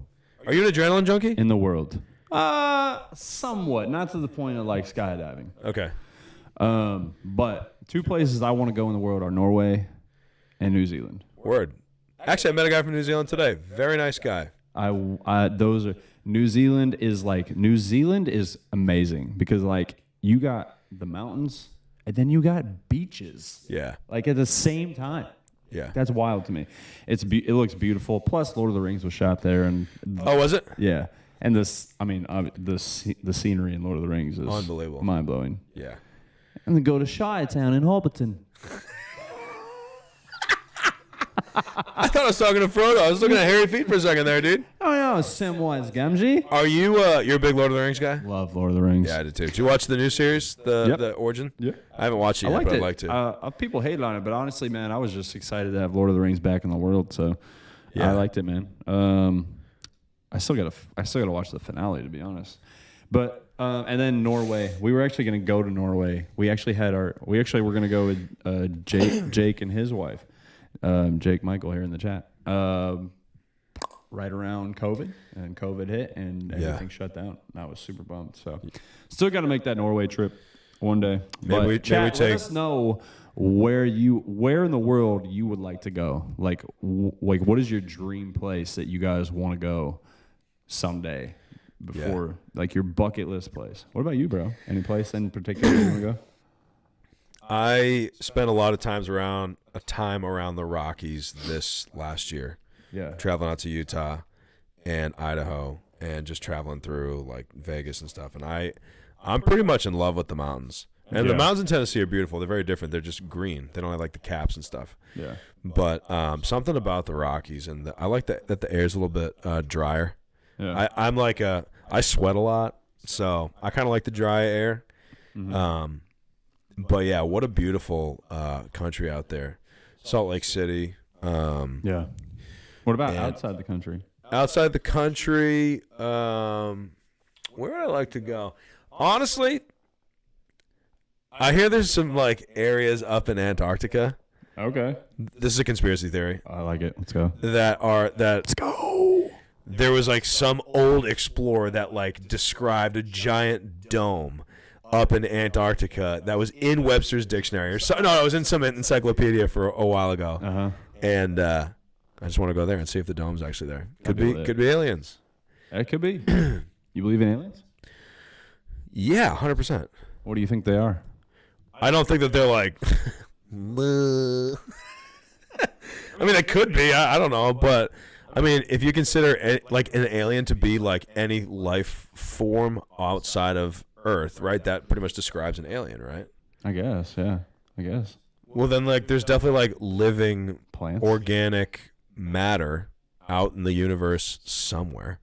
Are you an adrenaline junkie? in the world. Somewhat, not to the point of like skydiving. Okay. But two places I want to go in the world are Norway and New Zealand. Word. Actually, I met a guy from New Zealand today. Very nice guy. New Zealand is amazing because like you got the mountains and then you got beaches. Yeah. Like at the same time. Yeah. That's wild to me. It looks beautiful. Plus, Lord of the Rings was shot there, and Oh, was it? yeah, and the scenery in Lord of the Rings is Unbelievable. mind blowing. Yeah. And then go to Chi-town in Hobbiton. I thought I was talking to Frodo. I was looking at Harry Feet for a second there, dude. Oh yeah, Samwise Gamgee. Are you you're a big Lord of the Rings guy? Love Lord of the Rings. Yeah, I did too. Did you watch the new series, the Origin? Yeah. I haven't watched it I yet, liked but it. I'd like to. People hated on it, but honestly, man, I was just excited to have Lord of the Rings back in the world. So Yeah. I liked it, man. I still gotta watch the finale, to be honest. But and then Norway. We were actually gonna go to Norway. We actually were gonna go with Jake and his wife, Jake Michael here in the chat. Right around COVID, and COVID hit, and everything shut down. And I was super bummed. So, still got to make that Norway trip one day. But chat, let us know where in the world you would like to go. Like what is your dream place that you guys want to go someday? Before like your bucket list place. What about you, bro? Any place in particular you want to go? I spent a lot of time around the Rockies this last year. Yeah. Traveling out to Utah and Idaho and just traveling through like Vegas and stuff. And I'm pretty much in love with the mountains. And the mountains in Tennessee are beautiful. They're very different. They're just green. They don't have like the caps and stuff. Yeah. But something about the Rockies, and I like that the air is a little bit drier. Yeah. I sweat a lot, so I kind of like the dry air. Mm-hmm. But yeah, what a beautiful country out there. Salt Lake City. Yeah. What about outside the country? Outside the country, where would I like to go? Honestly, I hear there's some like areas up in Antarctica. Okay. This is a conspiracy theory. I like it. Let's go. Let's go. There was like some old explorer that like described a giant dome up in Antarctica that was in Webster's dictionary or so. No, it was in some encyclopedia for a while ago. And I just want to go there and see if the dome's actually there. Could be aliens. It could be. You believe in aliens? Yeah, 100%. What do you think they are? I don't think that they're like. I mean, it could be. I don't know, but I mean, if you consider like an alien to be like any life form outside of Earth, right? That pretty much describes an alien, right? I guess. Yeah. I guess. Well, then, like, there's definitely like living Plants? organic matter out in the universe somewhere.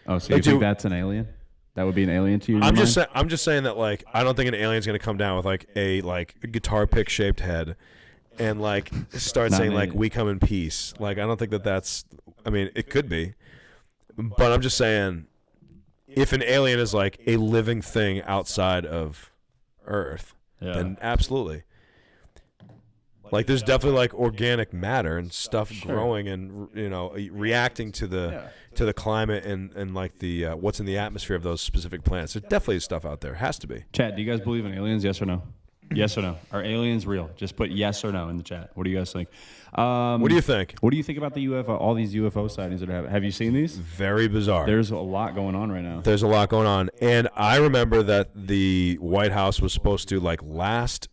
Oh, so you think that's an alien? That would be an alien to you? I'm just saying that like I don't think an alien's gonna come down with like a guitar pick shaped head and like start saying like we come in peace. Like I don't think that's. I mean, it could be, but I'm just saying if an alien is like a living thing outside of Earth, then absolutely. Like there's definitely like organic matter and stuff growing and reacting to the climate and like the what's in the atmosphere of those specific planets. There's definitely stuff out there. Has to be. Chat, do you guys believe in aliens? Yes or no? Yes or no? Are aliens real? Just put yes or no in the chat. What do you guys think? What do you think? What do you think about the UFO? All these UFO sightings that are happening. Have you seen these? Very bizarre. There's a lot going on right now. There's a lot going on, and I remember that the White House was supposed to like last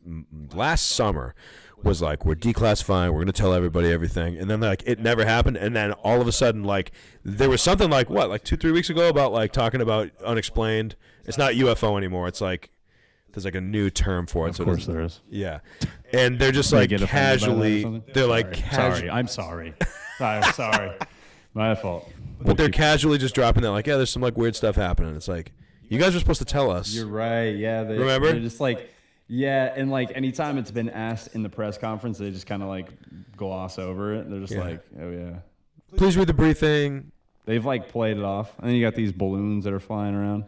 summer. Was like, we're declassifying, we're going to tell everybody everything. And then, like, it never happened. And then all of a sudden, like, there was something like, what, like 2-3 weeks ago about, like, talking about unexplained. It's not UFO anymore. It's like, there's, like, a new term for it. Of course there is. Yeah. And they're just, like, casually. They're, like, sorry. I'm sorry. I'm sorry. My fault. But they're casually just dropping that, like, yeah, there's some, like, weird stuff happening. It's like, you guys were supposed to tell us. You're right. Yeah. Remember? They're just, like... Yeah, and like anytime it's been asked in the press conference, they just kind of like gloss over it. They're just like, oh yeah. Please read the briefing. They've like played it off. And then you got these balloons that are flying around.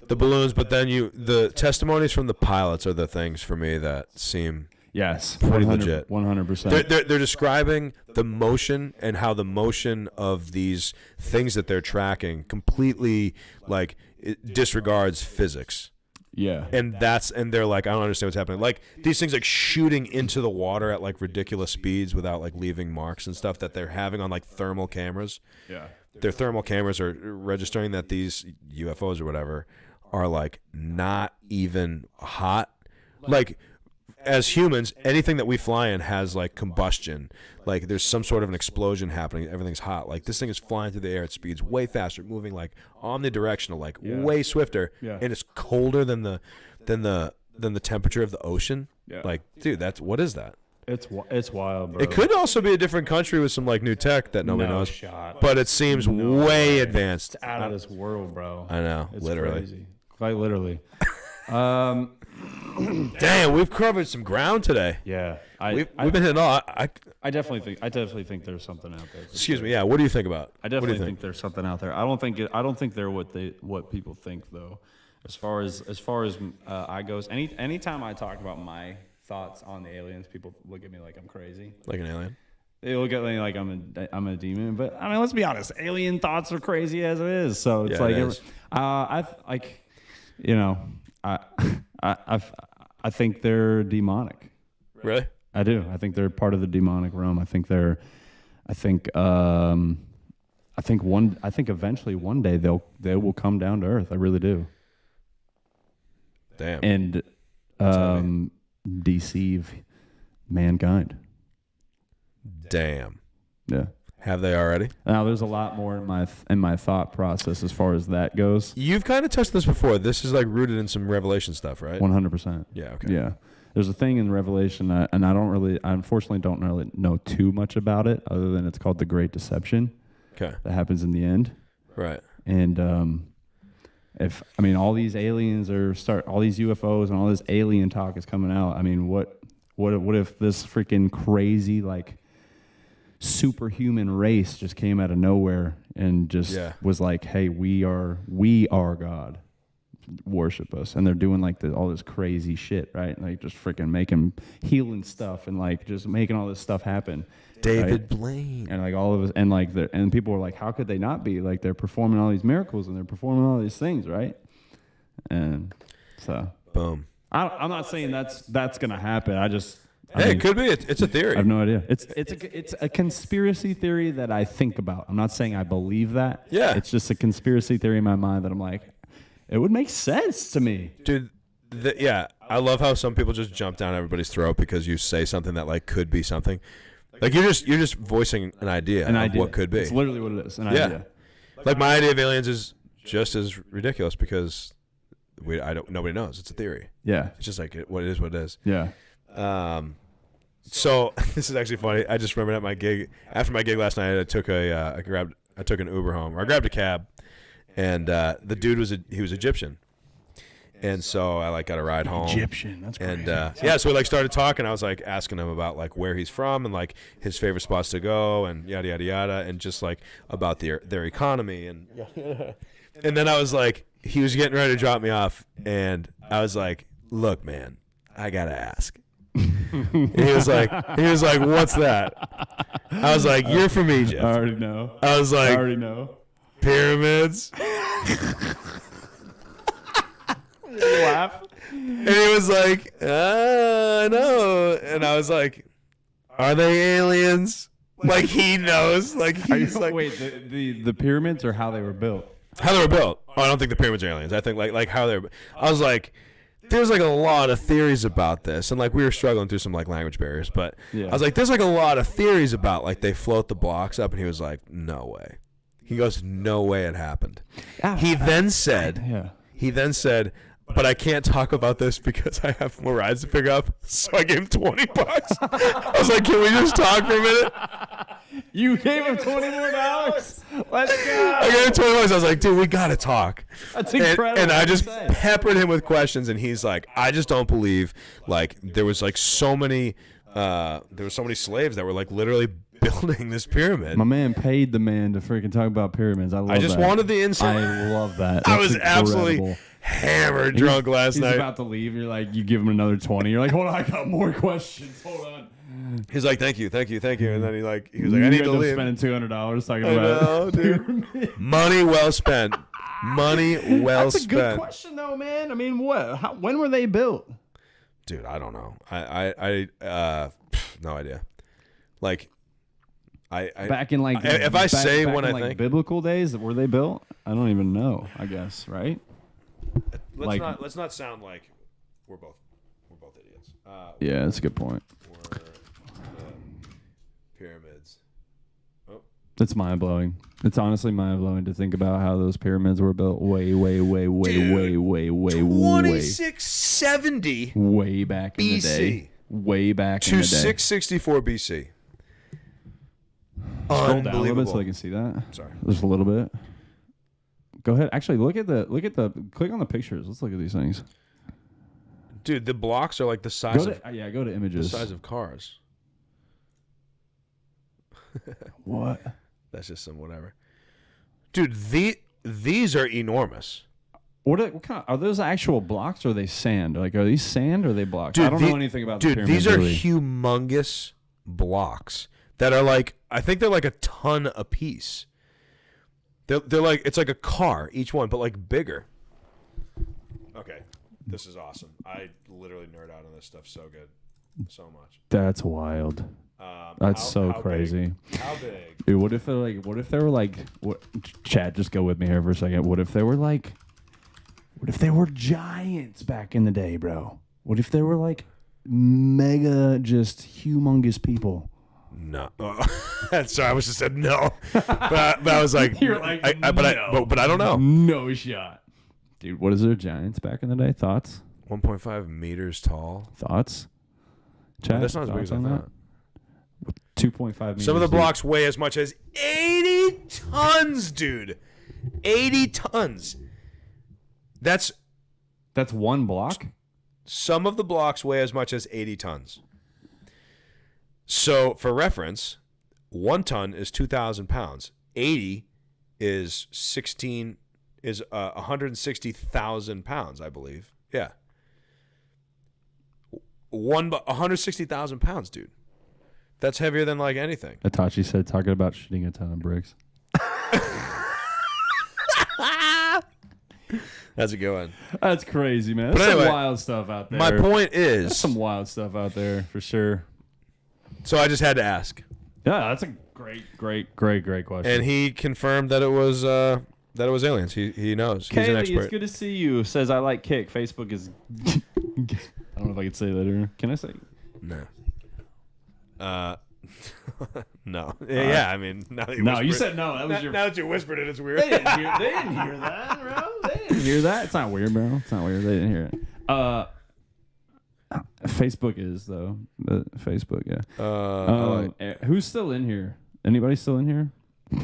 The balloons, but then the testimonies from the pilots are the things for me that seem pretty legit. 100%. They're describing the motion and how the motion of these things that they're tracking completely like it disregards physics. Yeah. And they're like, I don't understand what's happening. Like these things like shooting into the water at like ridiculous speeds without like leaving marks and stuff that they're having on like thermal cameras. Yeah. Their thermal cameras are registering that these UFOs or whatever are like not even hot. Like as humans, anything that we fly in has like combustion. Like there's some sort of an explosion happening. Everything's hot. Like this thing is flying through the air at speeds way faster, moving like omnidirectional, like way swifter, and it's colder than the temperature of the ocean. Yeah. Like, dude, what is that? It's wild, bro. It could also be a different country with some like new tech that nobody knows. Shot. But it seems way advanced. It's out of this world, bro. I know, it's literally. Crazy. Quite literally. Damn, we've covered some ground today. Yeah, we've been hitting all. I definitely think there's something out there. Excuse me. Yeah. What do you think about? I definitely think there's something out there. I don't think they're what people think though. As far as I goes, anytime I talk about my thoughts on the aliens, people look at me like I'm crazy. Like an alien. They look at me like I'm a demon. But I mean, let's be honest. Alien thoughts are crazy as it is. So it's I think they're demonic. Really? I do. I think they're part of the demonic realm. I think eventually one day they will come down to earth. I really do. Damn. And deceive mankind. Damn. Yeah. Have they already? Now there's a lot more in my thought process as far as that goes. You've kind of touched this before. This is like rooted in some Revelation stuff, right? 100%. Yeah. Okay. Yeah. There's a thing in Revelation, I unfortunately don't really know too much about it, other than it's called the Great Deception. Okay. That happens in the end. Right. And all these aliens all these UFOs and all this alien talk is coming out. I mean, what if this freaking crazy like superhuman race just came out of nowhere and just was like, hey, we are God, worship us, and they're doing like all this crazy shit, right? Like just freaking making healing stuff and like just making all this stuff happen. David Blaine and like all of us, and like and people were like, how could they not be? Like they're performing all these miracles and they're performing all these things, right? And so, boom. I'm not saying that's gonna happen. It could be. It's a theory. I have no idea. It's a conspiracy theory that I think about. I'm not saying I believe that. Yeah. It's just a conspiracy theory in my mind that I'm like, it would make sense to me, dude. I love how some people just jump down everybody's throat because you say something that like could be something. Like you're just voicing an idea of what could be. It's literally what it is. An idea. Like my idea of aliens is just as ridiculous because nobody knows. It's a theory. Yeah. It's just like what it is. What it is. Yeah. So this is actually funny. I just remembered at my gig after my gig last night, I took an Uber home, or I grabbed a cab, and the dude was Egyptian. And so I like got a ride home. Egyptian, that's great. And so we like started talking. I was like asking him about like where he's from and like his favorite spots to go and yada yada yada, and just like about their economy and and then I was like, he was getting ready to drop me off, and I was like, look, man, I gotta ask. He was like, what's that? I was like, you're from Egypt. I already know. I was like, I already know. Pyramids. Laugh. And he was like, I know. And I was like, are they aliens? Like he knows. Like he's like, wait, the pyramids or how they were built? How they were built. Oh, I don't think the pyramids are aliens. I think like how they're. I was like, there's like a lot of theories about this, and like we were struggling through some like language barriers, but I was like, there's like a lot of theories about like they float the blocks up, and he was like, no way. He goes, no way it happened. He then said, but I can't talk about this because I have more rides to pick up. So I gave him $20. I was like, can we just talk for a minute? You gave him $20 more? Let's go. I gave him $20. I was like, dude, we got to talk. That's incredible. And I just peppered him with questions, and he's like, I just don't believe like there was like so many slaves that were like literally building this pyramid. My man paid the man to freaking talk about pyramids. I just wanted the insight. I love that. I was absolutely hammered drunk last night. He's about to leave. You're like, you give him another 20. You're like, hold on, I got more questions. Hold on. He's like, thank you. And then he was like, I need to leave. Spending $200 talking about dude. Money well spent. Money well spent. That's a good question, though, man. I mean, when were they built? Dude, I don't know. I no idea. Like, back in like if I say when I think biblical days, were they built? I don't even know. I guess, right? Let's not sound like we're both idiots. Yeah, that's a good point. Pyramids. Oh. It's mind blowing. It's honestly mind blowing to think about how those pyramids were built way 2670 way back in the day. Way back in the day. 664 BC. Scroll down a little bit so I can see that. Sorry. Just a little bit. Go ahead. Actually, click on the pictures. Let's look at these things. Dude, the blocks are like the size go to images. The size of cars. What? That's just some whatever. Dude, these are enormous. What kind are those actual blocks or are they sand? Like, are these sand or are they blocks? Dude, I don't know anything about the pyramids. These are humongous blocks that are like, I think they're like a ton a piece. They're like, it's like a car, each one, but like bigger. Okay. This is awesome. I literally nerd out on this stuff so good. So much. That's wild. That's so crazy. Big? How big? Dude, what if they were like, Chad, just go with me here for a second. What if they were giants back in the day, bro? What if they were like mega, just humongous people? No. Sorry, I was just said no. But I was like, you're like, but I don't know. No shot. Dude, what is there giants back in the day? Thoughts? 1.5 meters tall. Thoughts? Chad, no, that's not as big as I thought. 2.5 meters. Some of the blocks weigh as much as 80 tons, dude. 80 tons. That's one block? some of the blocks weigh as much as 80 tons. So for reference, 1 ton is 2,000 pounds. 80 is 160,000 pounds, I believe. Yeah. 160,000 pounds, dude. That's heavier than like anything. Itachi said talking about shooting a ton of bricks. That's a good one. That's crazy, man. There's some wild stuff out there. My point is, there's some wild stuff out there for sure. So I just had to ask. Yeah, that's a great question. And he confirmed that it was aliens. He knows. He's an Kaylee, expert. it's good to see you. Says I like Kick. Facebook is. I don't know if I can say that or can I say? No. No. Yeah, I mean, now that you said no. That was your. Now that you whispered it, it's weird. They didn't hear that, bro. They didn't hear that. It's not weird, bro. It's not weird. They didn't hear it. Facebook is though. Facebook, yeah. Who's still in here? Anybody still in here?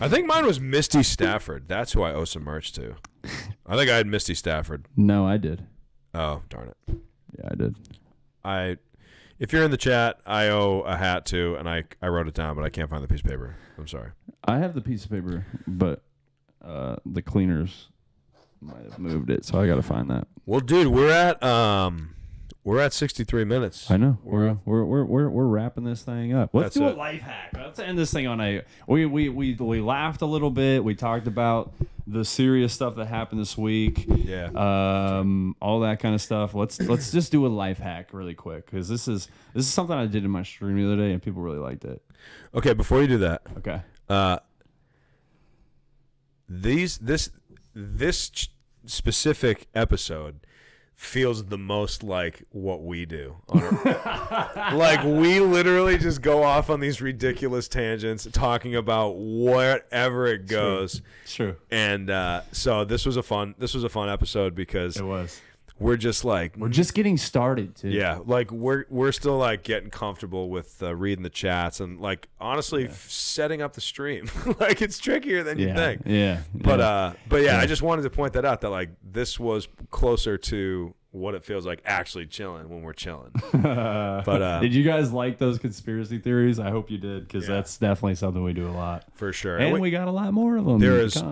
I think mine was Misty Stafford. That's who I owe some merch to. I think I had Misty Stafford. No, I did. Oh, darn it. Yeah, I did. If you're in the chat, I owe a hat too, and I wrote it down, but I can't find the piece of paper. I'm sorry. I have the piece of paper, but the cleaners might have moved it, so I got to find that. Well, dude, we're at 63 minutes. I know. We're wrapping this thing up. Let's do a life hack. Let's end this thing on a. We laughed a little bit. We talked about the serious stuff that happened this week. Yeah. All that kind of stuff. Let's just do a life hack really quick because this is something I did in my stream the other day and people really liked it. Okay, before you do that. Okay. This specific episode feels the most like what we do. Like we literally just go off on these ridiculous tangents talking about whatever it goes. True. And so this was a fun episode because it was. We're just getting started too. Yeah, like we're still like getting comfortable with reading the chats and like honestly setting up the stream. Like it's trickier than you think. Yeah. But I just wanted to point that out that like this was closer to what it feels like actually chilling when we're chilling. But did you guys like those conspiracy theories? I hope you did because that's definitely something we do a lot for sure. And we got a lot more of them. There's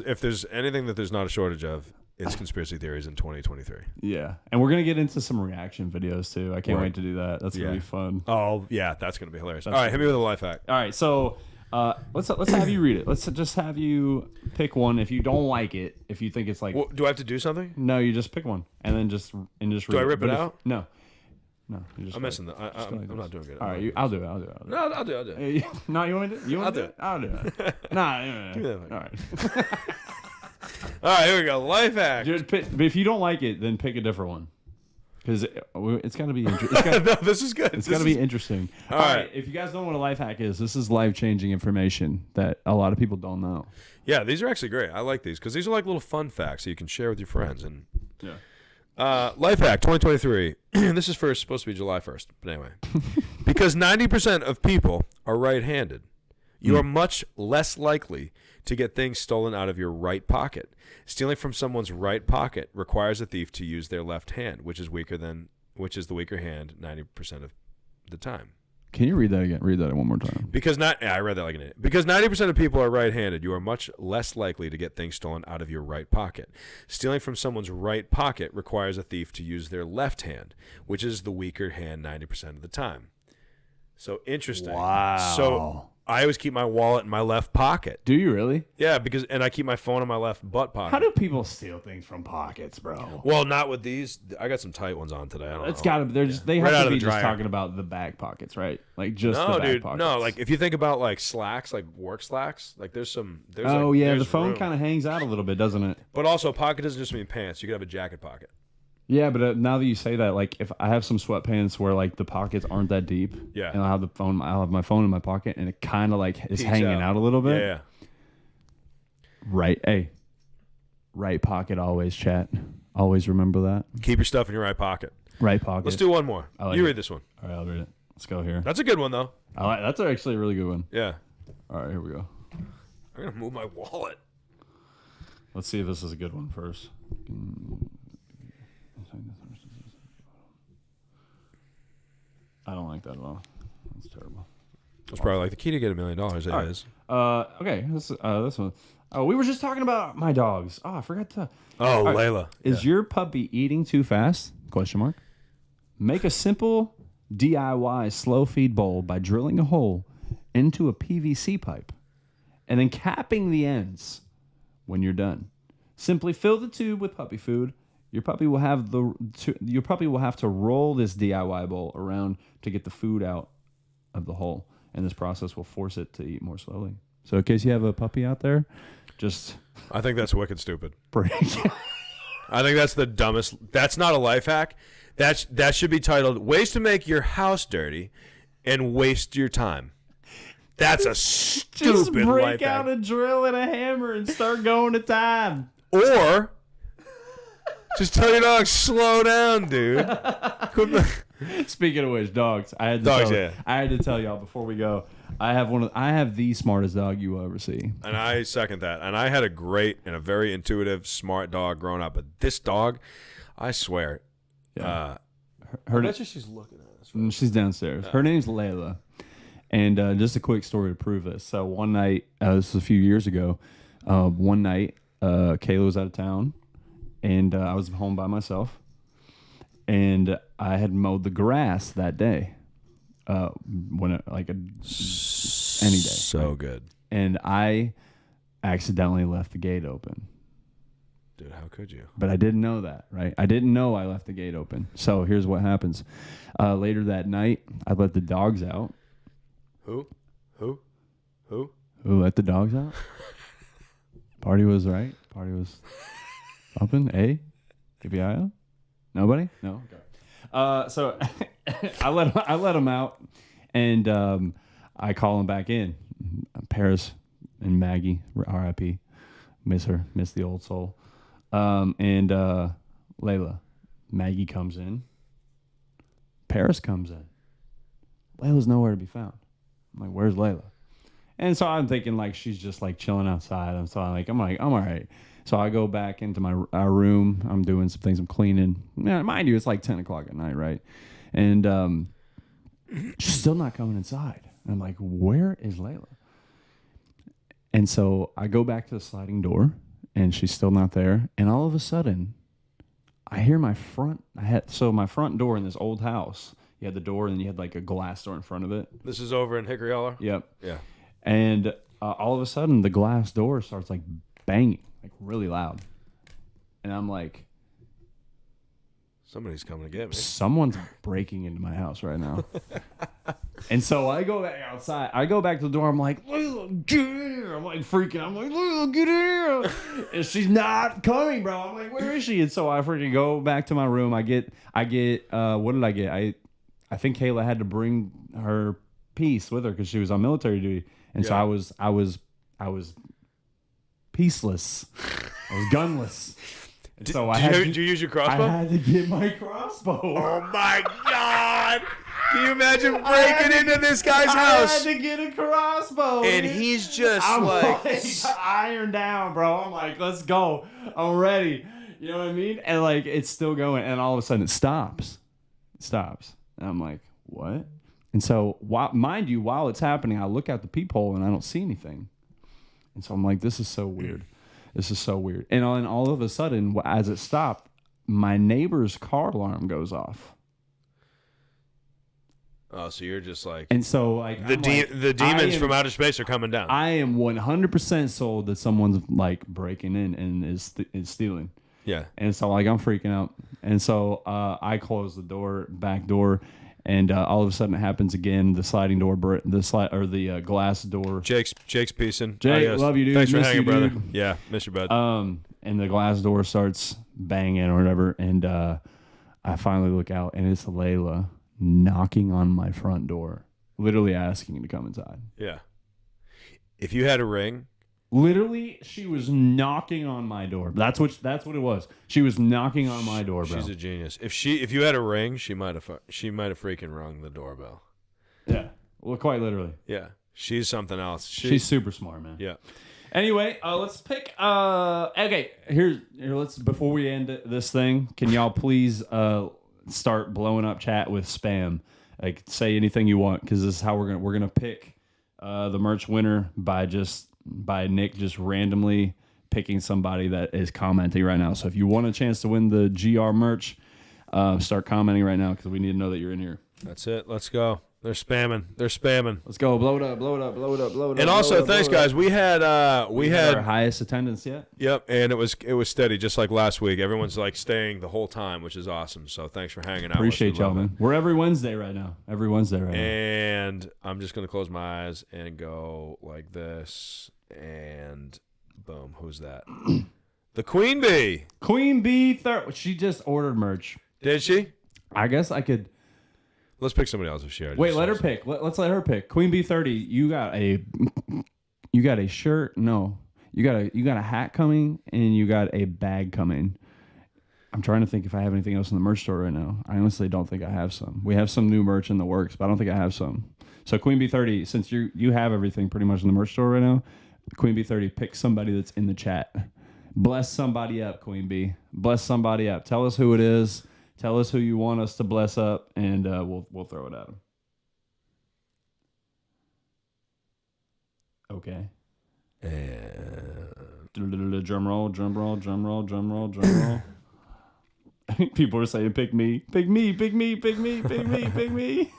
if there's anything that there's not a shortage of, it's conspiracy theories in 2023. Yeah, and we're gonna get into some reaction videos too. I can't wait to do that. That's gonna be fun. Oh yeah, that's gonna be hilarious. All right, hit me with a life hack. All right, so let's have you read it. Let's just have you pick one. If you don't like it, if you think it's like, well, do I have to do something? No, you just pick one and then just read it. Do I rip it out? No. You just I'm missing that. I'm not doing good. All right, I'll do it. No, I'll do it. No, you want me to? You want to do it? I'll do it. Nah. Give me that. All right. All right, here we go. Life hack. But if you don't like it, then pick a different one. Because it's got to be interesting. No, this is good. It's got to be interesting. All right. If you guys don't know what a life hack is, this is life-changing information that a lot of people don't know. Yeah, these are actually great. I like these because these are like little fun facts that you can share with your friends. And life hack 2023. This is supposed to be July 1st, but anyway. Because 90% of people are right-handed, you are much less likely to get things stolen out of your right pocket. Stealing from someone's right pocket requires a thief to use their left hand, which is the weaker hand 90% of the time. Can you read that again? Read that one more time. I read that like an idiot. Because 90% of people are right-handed, you are much less likely to get things stolen out of your right pocket. Stealing from someone's right pocket requires a thief to use their left hand, which is the weaker hand 90% of the time. So interesting. Wow. So I always keep my wallet in my left pocket. Do you really? Yeah, and I keep my phone in my left butt pocket. How do people steal things from pockets, bro? Well, not with these. I got some tight ones on today. I don't know. Got to. They have to be just talking about the back pockets, right? Like just the back pockets. No, like if you think about like slacks, like work slacks, like there's some. The phone kind of hangs out a little bit, doesn't it? But also, pocket doesn't just mean pants. You could have a jacket pocket. Yeah, but now that you say that, like if I have some sweatpants where like the pockets aren't that deep, and I'll have my phone in my pocket, and it kind of like is Peeks hanging out a little bit. Yeah. Right pocket always, chat. Always remember that. Keep your stuff in your right pocket. Right pocket. Let's do one more. You read this one. All right, I'll read it. Let's go here. That's a good one though. That's actually a really good one. Yeah. All right, here we go. I'm gonna move my wallet. Let's see if this is a good one first. I don't like that at all. That's terrible. It's probably like the key to get $1 million. It is. Okay, this one. Oh, we were just talking about my dogs. Oh, I forgot to. Oh, All right. Layla. Is your puppy eating too fast? Question mark. Make a simple DIY slow feed bowl by drilling a hole into a PVC pipe and then capping the ends when you're done. Simply fill the tube with puppy food. Your puppy will have to roll this DIY bowl around to get the food out of the hole, and this process will force it to eat more slowly. So in case you have a puppy out there, just I think that's wicked stupid. break. I think that's the dumbest. That's not a life hack. That should be titled "Ways to Make Your House Dirty and Waste Your Time." That's a stupid Just break life out hack. a drill and a hammer and start going to time. Or just tell your dog, slow down, dude. Speaking of which, dogs. I had to tell y'all before we go. I have the smartest dog you will ever see. And I second that. And I had a great and a very intuitive, smart dog growing up. But this dog, I swear. Yeah. I bet you she's looking at us. Right? She's downstairs. Her name's Layla. And just a quick story to prove this. So one night, this was a few years ago, one night, Kayla was out of town. And I was home by myself. And I had mowed the grass that day. Any day. So right? good. And I accidentally left the gate open. Dude, how could you? But I didn't know that, right? I didn't know I left the gate open. So here's what happens. Later that night, I let the dogs out. Who? Who let the dogs out? Party was right. Party was open. KPIO? Nobody? No? Okay. So I let them out, and I call them back in. Paris and Maggie, R.I.P. Miss her. Miss the old soul. And Layla. Maggie comes in. Paris comes in. Layla's nowhere to be found. I'm like, where's Layla? And so I'm thinking like she's just like chilling outside. I'm all right. So I go back into our room. I'm doing some things. I'm cleaning. Yeah, mind you, it's like 10 o'clock at night, right? And she's still not coming inside. I'm like, where is Layla? And so I go back to the sliding door, and she's still not there. And all of a sudden, I hear my front door in this old house. You had the door, and then you had like a glass door in front of it. This is over in Hickory Hollow? Yep. Yeah. And all of a sudden, the glass door starts like banging, like really loud. And I'm like, somebody's coming to get me. Someone's breaking into my house right now. And so I go back outside. I go back to the door. I'm like, Layla, get in here. I'm like freaking. I'm like, Layla, get in here. And she's not coming, bro. I'm like, where is she? And so I freaking go back to my room. I get. What did I get? I think Kayla had to bring her piece with her because she was on military duty. And so I was peaceless. I was gunless. Did you use your crossbow? I had to get my crossbow. Oh my God! Can you imagine breaking into this guy's house? I had to get a crossbow. And he's just I'm like iron down, bro. I'm like, let's go. I'm ready. You know what I mean? And like, it's still going. And all of a sudden it stops. It stops. And I'm like, what? And so, mind you, while it's happening, I look out the peephole and I don't see anything. And so I'm like, this is so weird. This is so weird. And all of a sudden, as it stopped, my neighbor's car alarm goes off. Oh, so you're just like... And so, like... The demons from outer space are coming down. I am 100% sold that someone's, like, breaking in and is stealing. Yeah. And so, like, I'm freaking out. And so, I close the back door, and all of a sudden it happens again. The sliding door, the glass door. Jake's piecing. Jake, love you, dude. Thanks for Miss hanging, you, brother. dude. Yeah, miss you, bud. And the glass door starts banging or whatever, and I finally look out, and it's Layla knocking on my front door, literally asking to come inside. Yeah. If you had a ring... Literally, she was knocking on my door. That's what it was. She was knocking on my door, bro. She's a genius. If you had a ring, she might have freaking rung the doorbell. Yeah. Well, quite literally. Yeah. She's something else. She's super smart, man. Yeah. Anyway, let's pick. Okay, here. Let's before we end this thing. Can y'all please start blowing up chat with spam? Like, say anything you want, because this is how we're gonna pick the merch winner by Nick just randomly picking somebody that is commenting right now. So if you want a chance to win the GR merch, start commenting right now because we need to know that you're in here. That's it. Let's go. They're spamming. Let's go. Blow it up. And also, thanks, guys. We had our highest attendance yet. Yep, and it was steady, just like last week. Everyone's like staying the whole time, which is awesome. So thanks for hanging out. Appreciate y'all, man. We're every Wednesday right now. And I'm just gonna close my eyes and go like this, and boom. Who's that? The Queen Bee. Queen Bee. She just ordered merch. Did she? I guess I could. Let's pick somebody else if she already. Wait, let her pick. Let's let her pick. Queen Bee 30. You got a shirt. No, you got a hat coming, and you got a bag coming. I'm trying to think if I have anything else in the merch store right now. I honestly don't think I have some. We have some new merch in the works, but I don't think I have some. So Queen Bee 30, since you have everything pretty much in the merch store right now, Queen Bee 30, pick somebody that's in the chat. Bless somebody up, Queen Bee. Bless somebody up. Tell us who it is. Tell us who you want us to bless up, and we'll throw it at them. Okay. Drum roll. People are saying, "Pick me, pick me, pick me, pick me, pick me, pick me."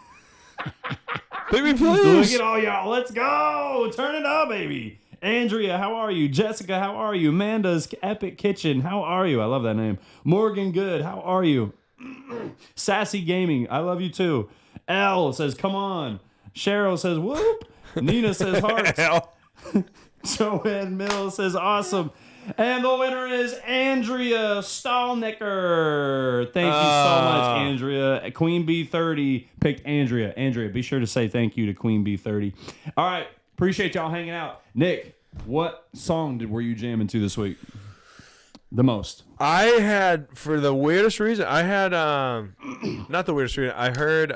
Pick me, please. Look at all y'all. Let's go. Turn it up, baby. Andrea, how are you? Jessica, how are you? Amanda's Epic Kitchen, how are you? I love that name. Morgan Good, how are you? Sassy Gaming, I love you too. L says, come on. Cheryl says, whoop. Nina says, hearts. Joanne Mills says, awesome. And the winner is Andrea Stallnecker. Thank you so much, Andrea. Queen Bee 30 picked Andrea. Andrea, be sure to say thank you to Queen Bee 30. All right. Appreciate y'all hanging out. Nick, what song were you jamming to this week? The most. I had, for the weirdest reason, I had, not the weirdest reason, I heard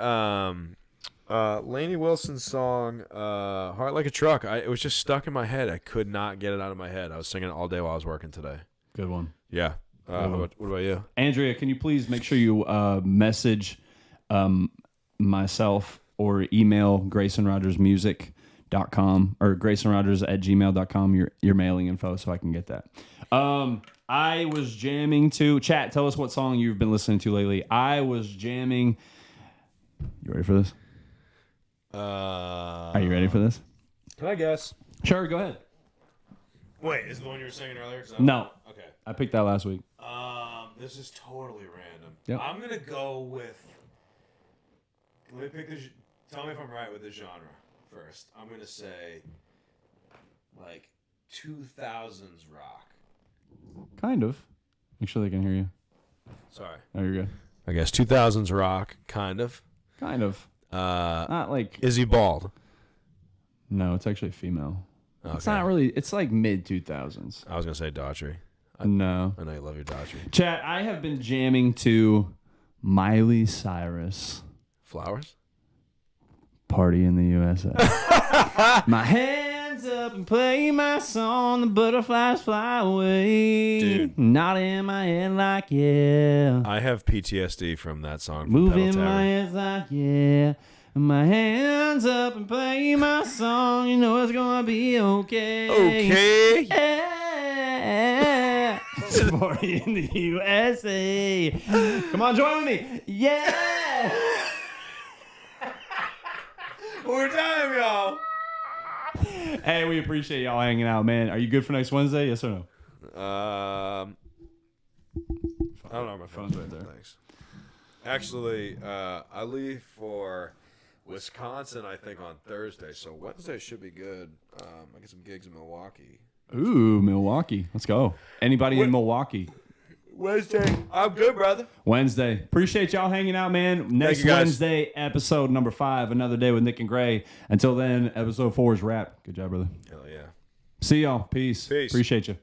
Lainey Wilson's song, Heart Like a Truck. It was just stuck in my head. I could not get it out of my head. I was singing it all day while I was working today. Good one. Yeah. What about you? Andrea, can you please make sure you message myself or email GraysonRogersMusic.com or GraysonRogers@gmail.com your mailing info so I can get that. I was jamming to chat. Tell us what song you've been listening to lately. I was jamming. You ready for this? Are you ready for this? Can I guess? Sure, go ahead. Wait, is it the one you were singing earlier? No. Okay. I picked that last week. This is totally random. Yep. I'm gonna go with. Let me pick the. Tell me if I'm right with the genre first. I'm gonna say, like, 2000s rock. Kind of. Make sure they can hear you. Sorry. Oh, you're good. I guess 2000s rock, kind of. Kind of. Not like. Is he bald? No, it's actually female. Okay. It's not really. It's like mid 2000s. I was gonna say Daughtry. No. I know you love your Daughtry. Chat. I have been jamming to Miley Cyrus. Flowers. Party in the USA. My hands up and play my song. The butterflies fly away. Dude. Not in my head like yeah. I have PTSD from that song. From Moving Pedal my Tavern. head like yeah. My hands up and play my song. You know it's gonna be okay. Okay. Yeah. Party in the USA. Come on, join with me. Yeah. More time, y'all. Hey, we appreciate y'all hanging out, man. Are you good for next Wednesday? Yes or no? I don't know. My phone's right there. Thanks. Actually, I leave for Wisconsin, I think, on Thursday. So Wednesday should be good. I get some gigs in Milwaukee. Ooh, Milwaukee. Let's go. Anybody in Milwaukee? Wednesday. I'm good, brother. Wednesday. Appreciate y'all hanging out, man. Next Wednesday, episode number 5, Another Day with Nick and Gray. Until then, episode 4 is wrapped. Good job, brother. Hell yeah. See y'all. Peace. Peace. Appreciate you.